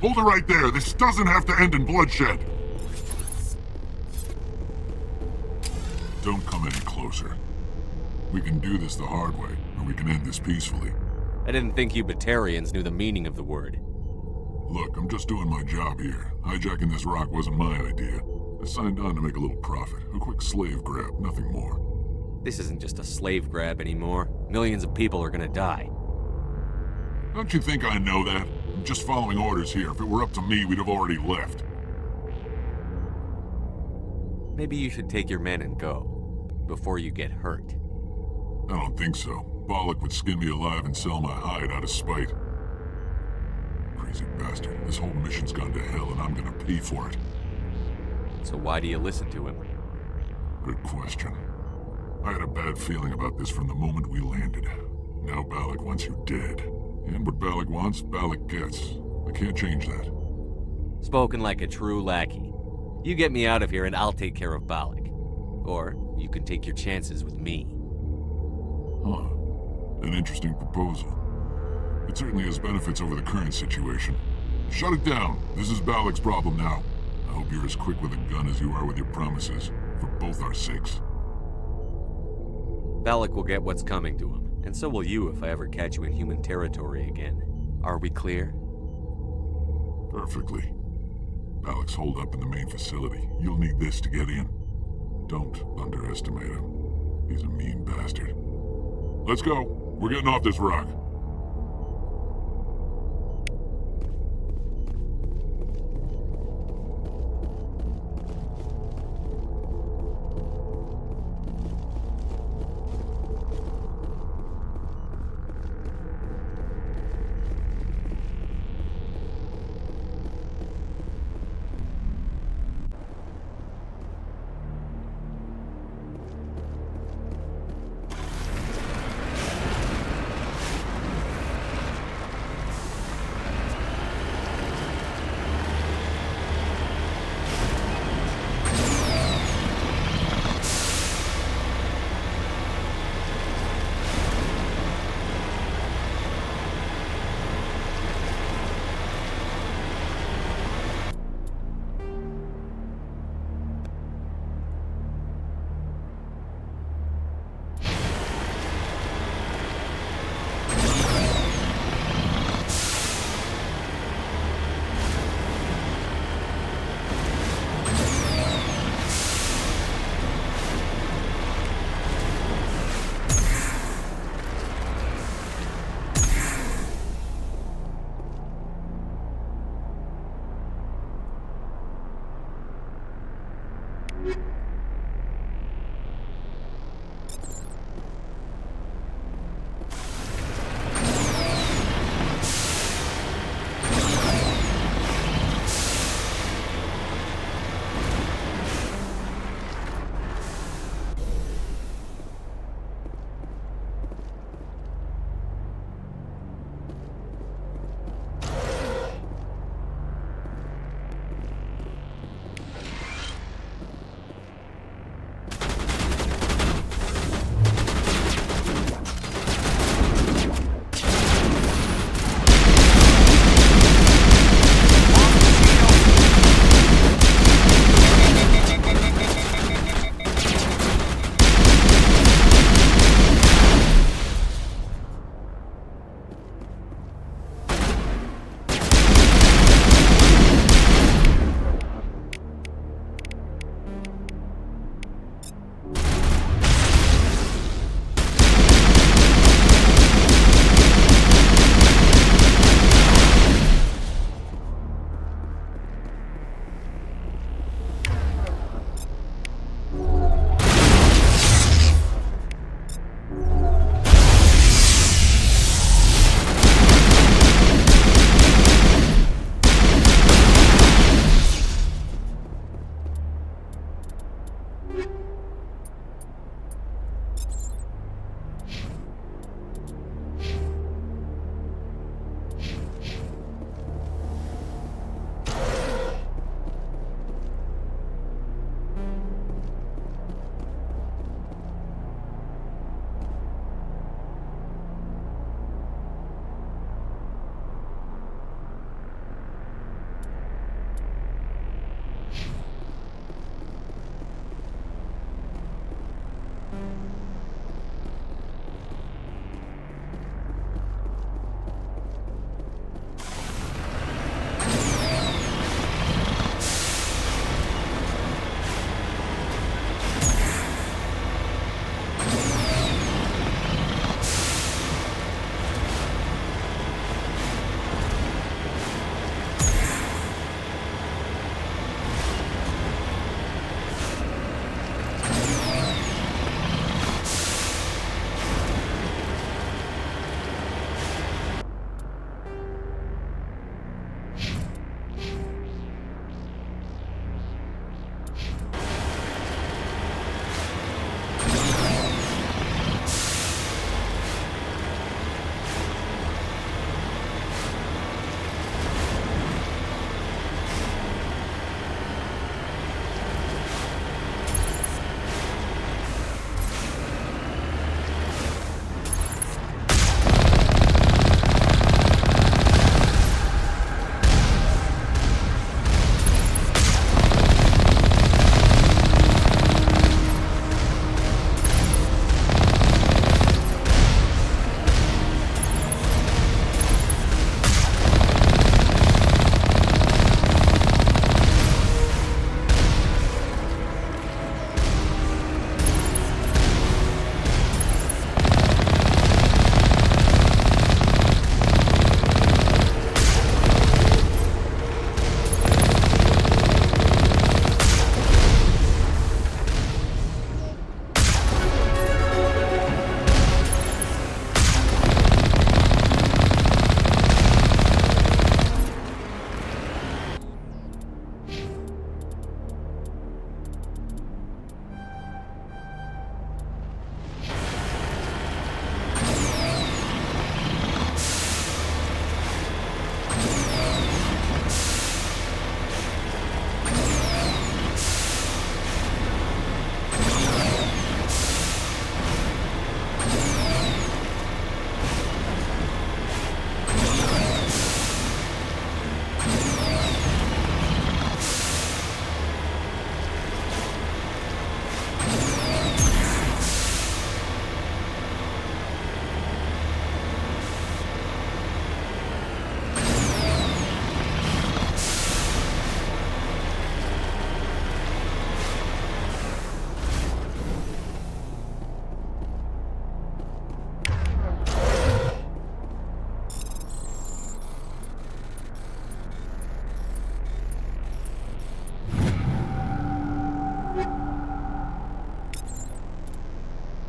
Hold it right there. This doesn't have to end in bloodshed. Don't come any closer. We can do this the hard way, or we can end this peacefully. I didn't think you Batarians knew the meaning of the word. Look, I'm just doing my job here. Hijacking this rock wasn't my idea. I signed on to make a little profit. A quick slave grab, nothing more. This isn't just a slave grab anymore. Millions of people are gonna die. Don't you think I know that? I'm just following orders here. If it were up to me, we'd have already left. Maybe you should take your men and go, before you get hurt. I don't think so. Bollock would skin me alive and sell my hide out of spite. Crazy bastard. This whole mission's gone to hell and I'm gonna pay for it. So why do you listen to him? Good question. I had a bad feeling about this from the moment we landed. Now Bollock wants you dead. And what Bollock wants, Bollock gets. I can't change that. Spoken like a true lackey. You get me out of here and I'll take care of Bollock. Or you can take your chances with me. Huh. An interesting proposal. It certainly has benefits over the current situation. Shut it down. This is Bollock's problem now. I hope you're as quick with a gun as you are with your promises. For both our sakes. Bollock will get what's coming to him. And so will you if I ever catch you in human territory again. Are we clear? Perfectly. Bollock's holed up in the main facility. You'll need this to get in. Don't underestimate him. He's a mean bastard. Let's go. We're getting off this rock.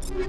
I'm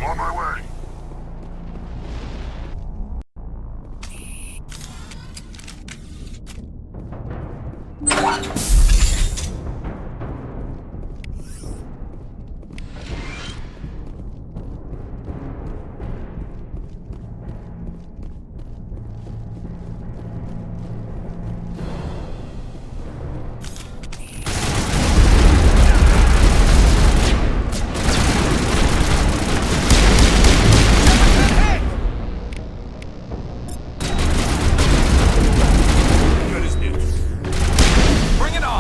on my way. Bring it on!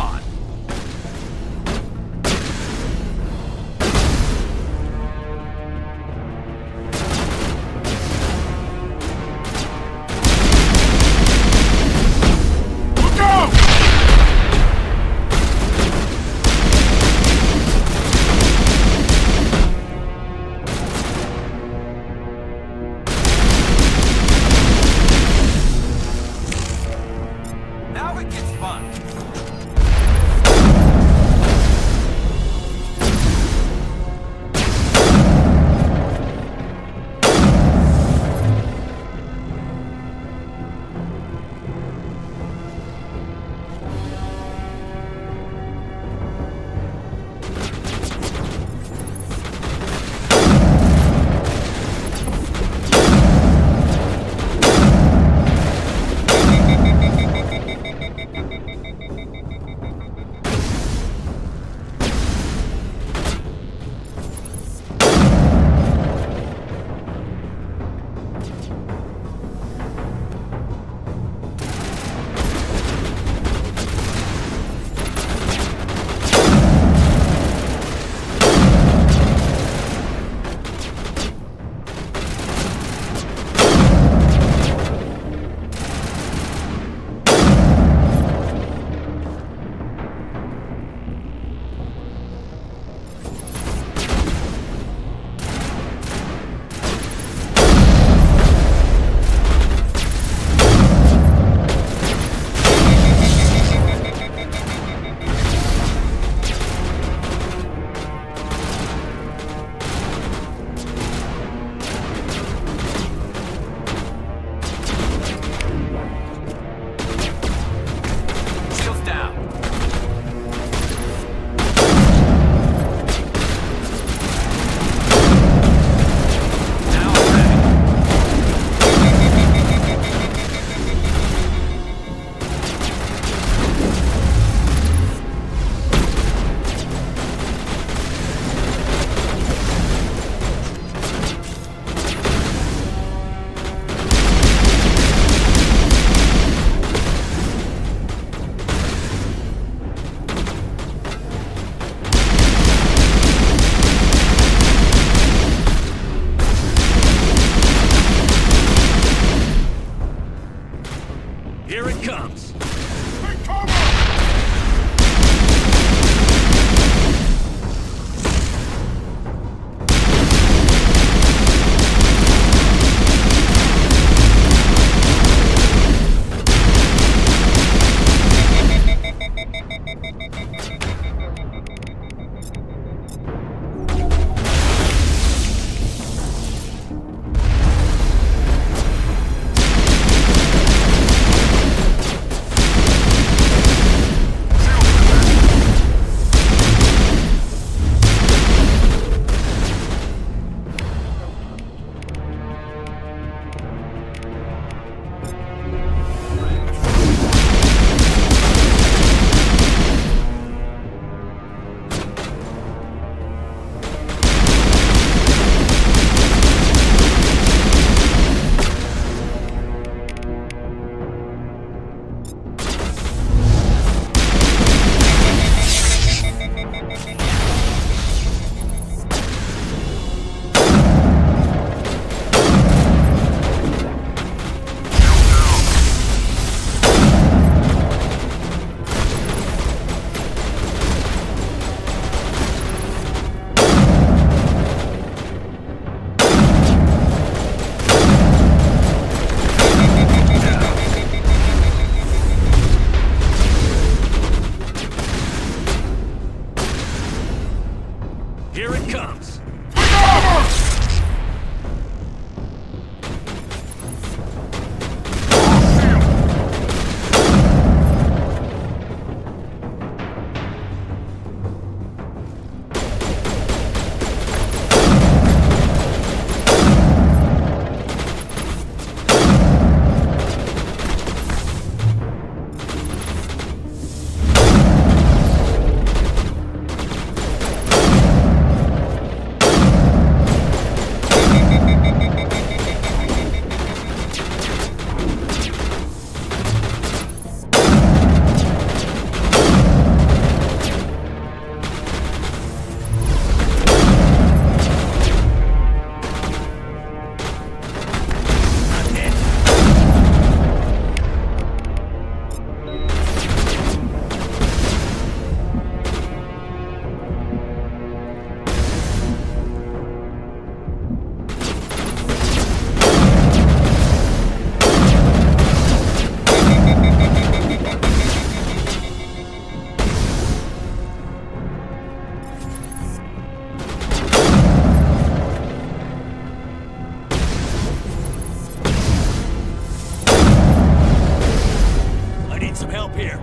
Here.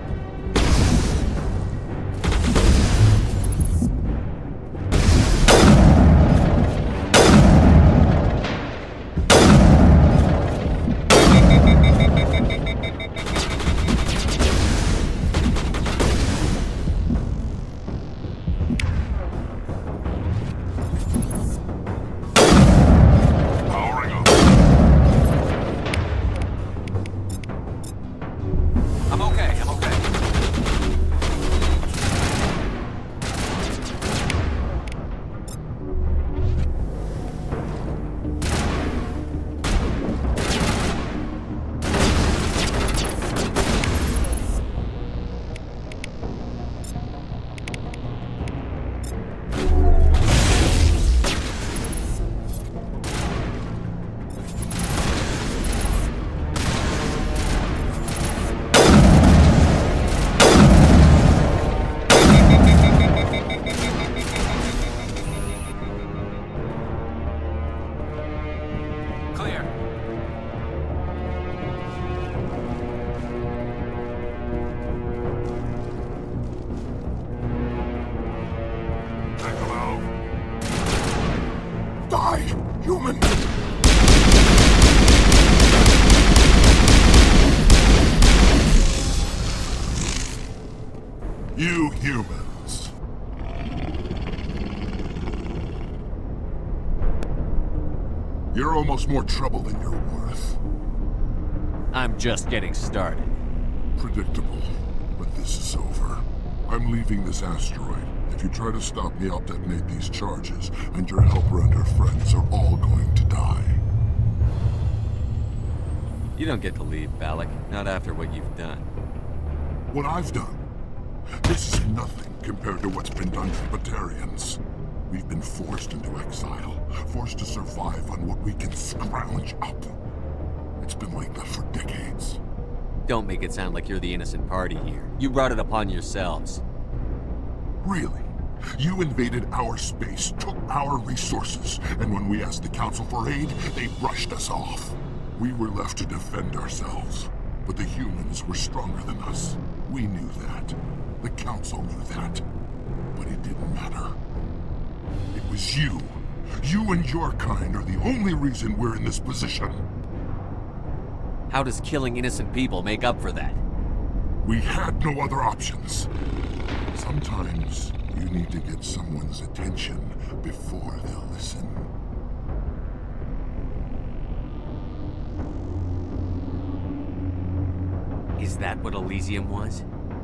Human! You humans. You're almost more trouble than you're worth. I'm just getting started. Predictable, but this is over. I'm leaving this asteroid. If you try to stop me, I'll detonate these charges, and your helper and her friends are all going to die. You don't get to leave, Balak. Not after what you've done. What I've done? This is nothing compared to what's been done to Batarians. We've been forced into exile, forced to survive on what we can scrounge up. It's been like that for decades. Don't make it sound like you're the innocent party here. You brought it upon yourselves. Really? You invaded our space, took our resources, and when we asked the Council for aid, they brushed us off. We were left to defend ourselves, but the humans were stronger than us. We knew that. The Council knew that. But it didn't matter. It was you. You and your kind are the only reason we're in this position. How does killing innocent people make up for that? We had no other options. Sometimes you need to get someone's attention before they'll listen. Is that what Elysium was?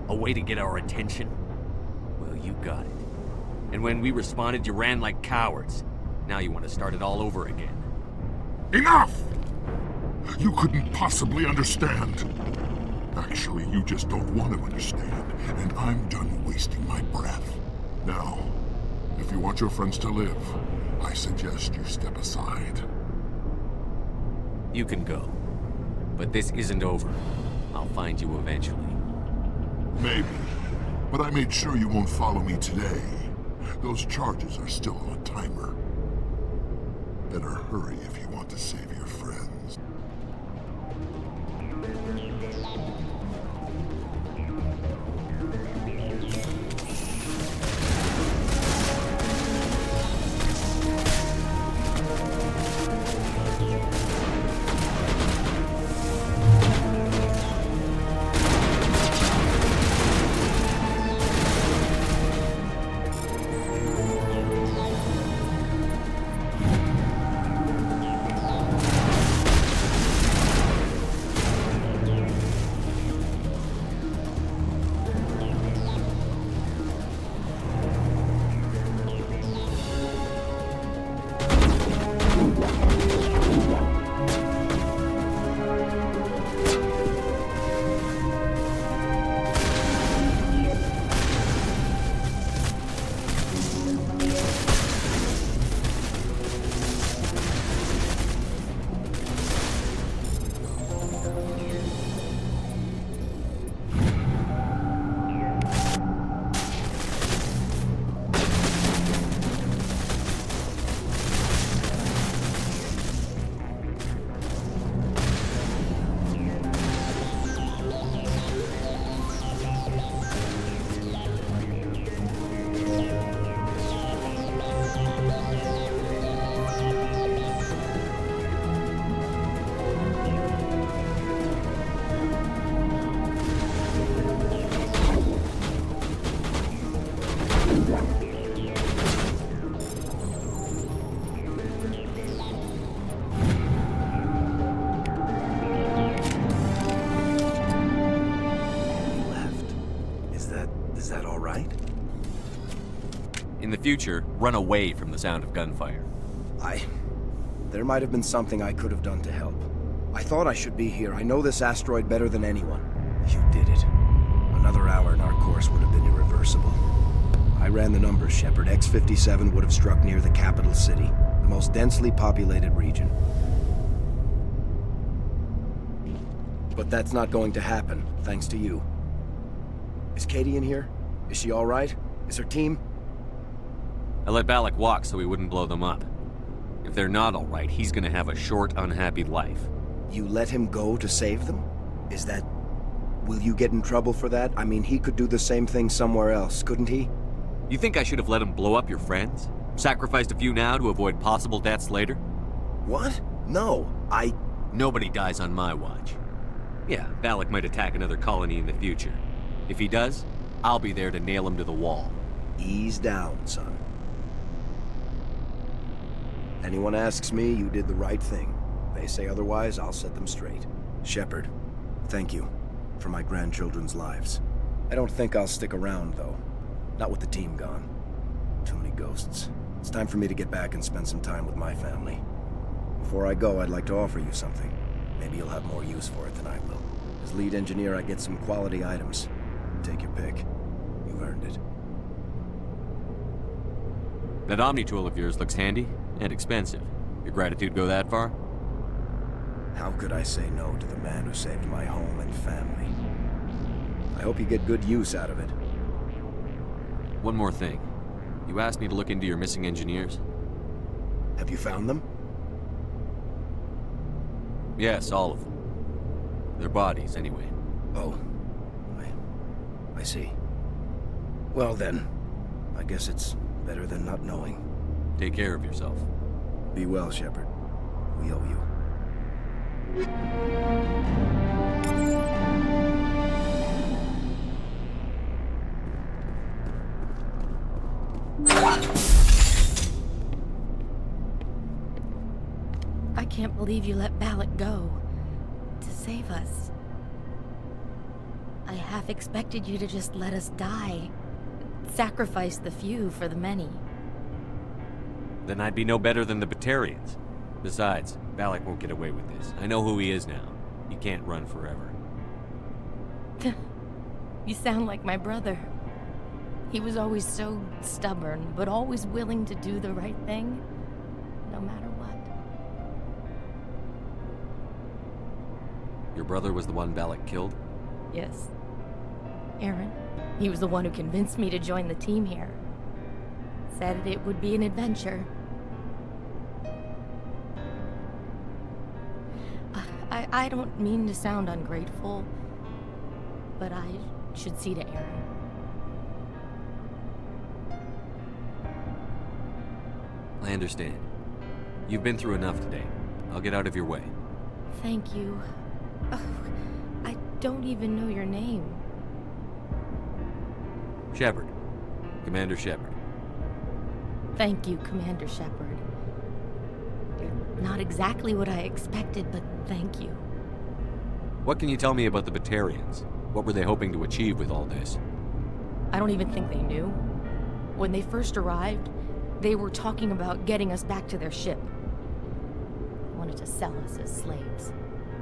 A way to get our attention? Well, you got it. And when we responded, you ran like cowards. Now you want to start it all over again. Enough! You couldn't possibly understand. Actually, you just don't want to understand, and I'm done wasting my breath. Now, if you want your friends to live, I suggest you step aside. You can go. But this isn't over. I'll find you eventually. Maybe. But I made sure you won't follow me today. Those charges are still on a timer. Better hurry if you want to save your friends. In the future, run away from the sound of gunfire. There might have been something I could have done to help. I thought I should be here. I know this asteroid better than anyone. You did it. Another hour and our course would have been irreversible. I ran the numbers, Shepard. X-57 would have struck near the capital city, the most densely populated region. But that's not going to happen, thanks to you. Is Katie in here? Is she all right? Is her team? I let Balak walk so he wouldn't blow them up. If they're not all right, he's gonna have a short, unhappy life. You let him go to save them? Is that... Will you get in trouble for that? I mean, he could do the same thing somewhere else, couldn't he? You think I should have let him blow up your friends? Sacrificed a few now to avoid possible deaths later? What? No, Nobody dies on my watch. Yeah, Balak might attack another colony in the future. If he does, I'll be there to nail him to the wall. Ease down, son. Anyone asks me, you did the right thing. They say otherwise, I'll set them straight. Shepard, thank you for my grandchildren's lives. I don't think I'll stick around, though. Not with the team gone. Too many ghosts. It's time for me to get back and spend some time with my family. Before I go, I'd like to offer you something. Maybe you'll have more use for it than I will. As lead engineer, I get some quality items. Take your pick. You've earned it. That Omni tool of yours looks handy and expensive. Your gratitude go that far? How could I say no to the man who saved my home and family? I hope you get good use out of it. One more thing. You asked me to look into your missing engineers? Have you found them? Yes, all of them. Their bodies, anyway. Oh. I see. Well then, I guess it's better than not knowing. Take care of yourself. Be well, Shepard. We owe you. I can't believe you let Balak go. To save us. I half expected you to just let us die. Sacrifice the few for the many. Then I'd be no better than the Batarians. Besides, Balak won't get away with this. I know who he is now. He can't run forever. You sound like my brother. He was always so stubborn, but always willing to do the right thing, no matter what. Your brother was the one Balak killed? Yes. Aaron. He was the one who convinced me to join the team here. Said it would be an adventure. I don't mean to sound ungrateful, but I should see to Aaron. I understand. You've been through enough today. I'll get out of your way. Thank you. Oh, I don't even know your name. Shepard. Commander Shepard. Thank you, Commander Shepard. You're not exactly what I expected, but thank you. What can you tell me about the Batarians? What were they hoping to achieve with all this? I don't even think they knew. When they first arrived, they were talking about getting us back to their ship. They wanted to sell us as slaves.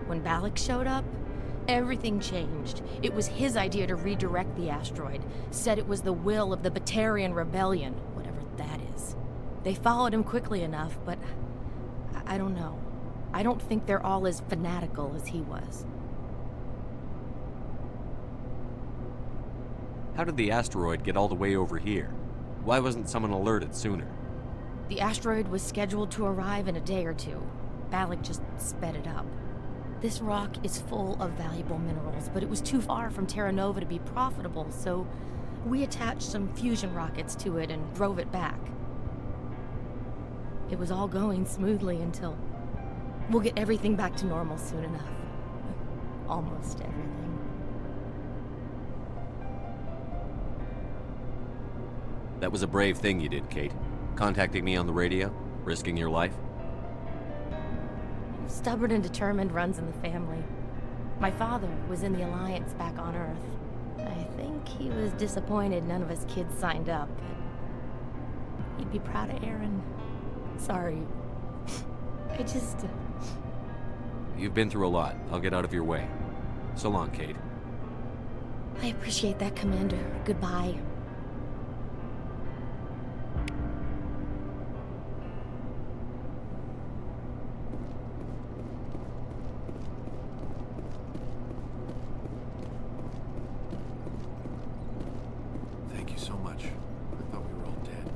When Balak showed up, everything changed. It was his idea to redirect the asteroid. Said it was the will of the Batarian rebellion, whatever that is. They followed him quickly enough, but I don't know. I don't think they're all as fanatical as he was. How did the asteroid get all the way over here? Why wasn't someone alerted sooner? The asteroid was scheduled to arrive in a day or two. Balak just sped it up. This rock is full of valuable minerals, but it was too far from Terra Nova to be profitable, so we attached some fusion rockets to it and drove it back. It was all going smoothly until... We'll get everything back to normal soon enough. Almost everything. That was a brave thing you did, Kate. Contacting me on the radio, risking your life. Stubborn and determined runs in the family. My father was in the Alliance back on Earth. I think he was disappointed none of us kids signed up. He'd be proud of Aaron. Sorry. I just... You've been through a lot. I'll get out of your way. So long, Kate. I appreciate that, Commander. Goodbye. Thank you so much. I thought we were all dead.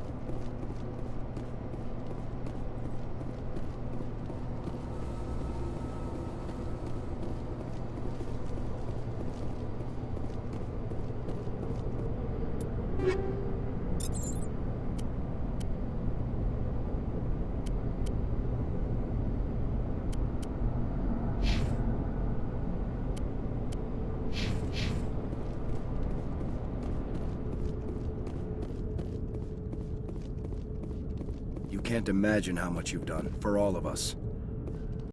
You can't imagine how much you've done, for all of us.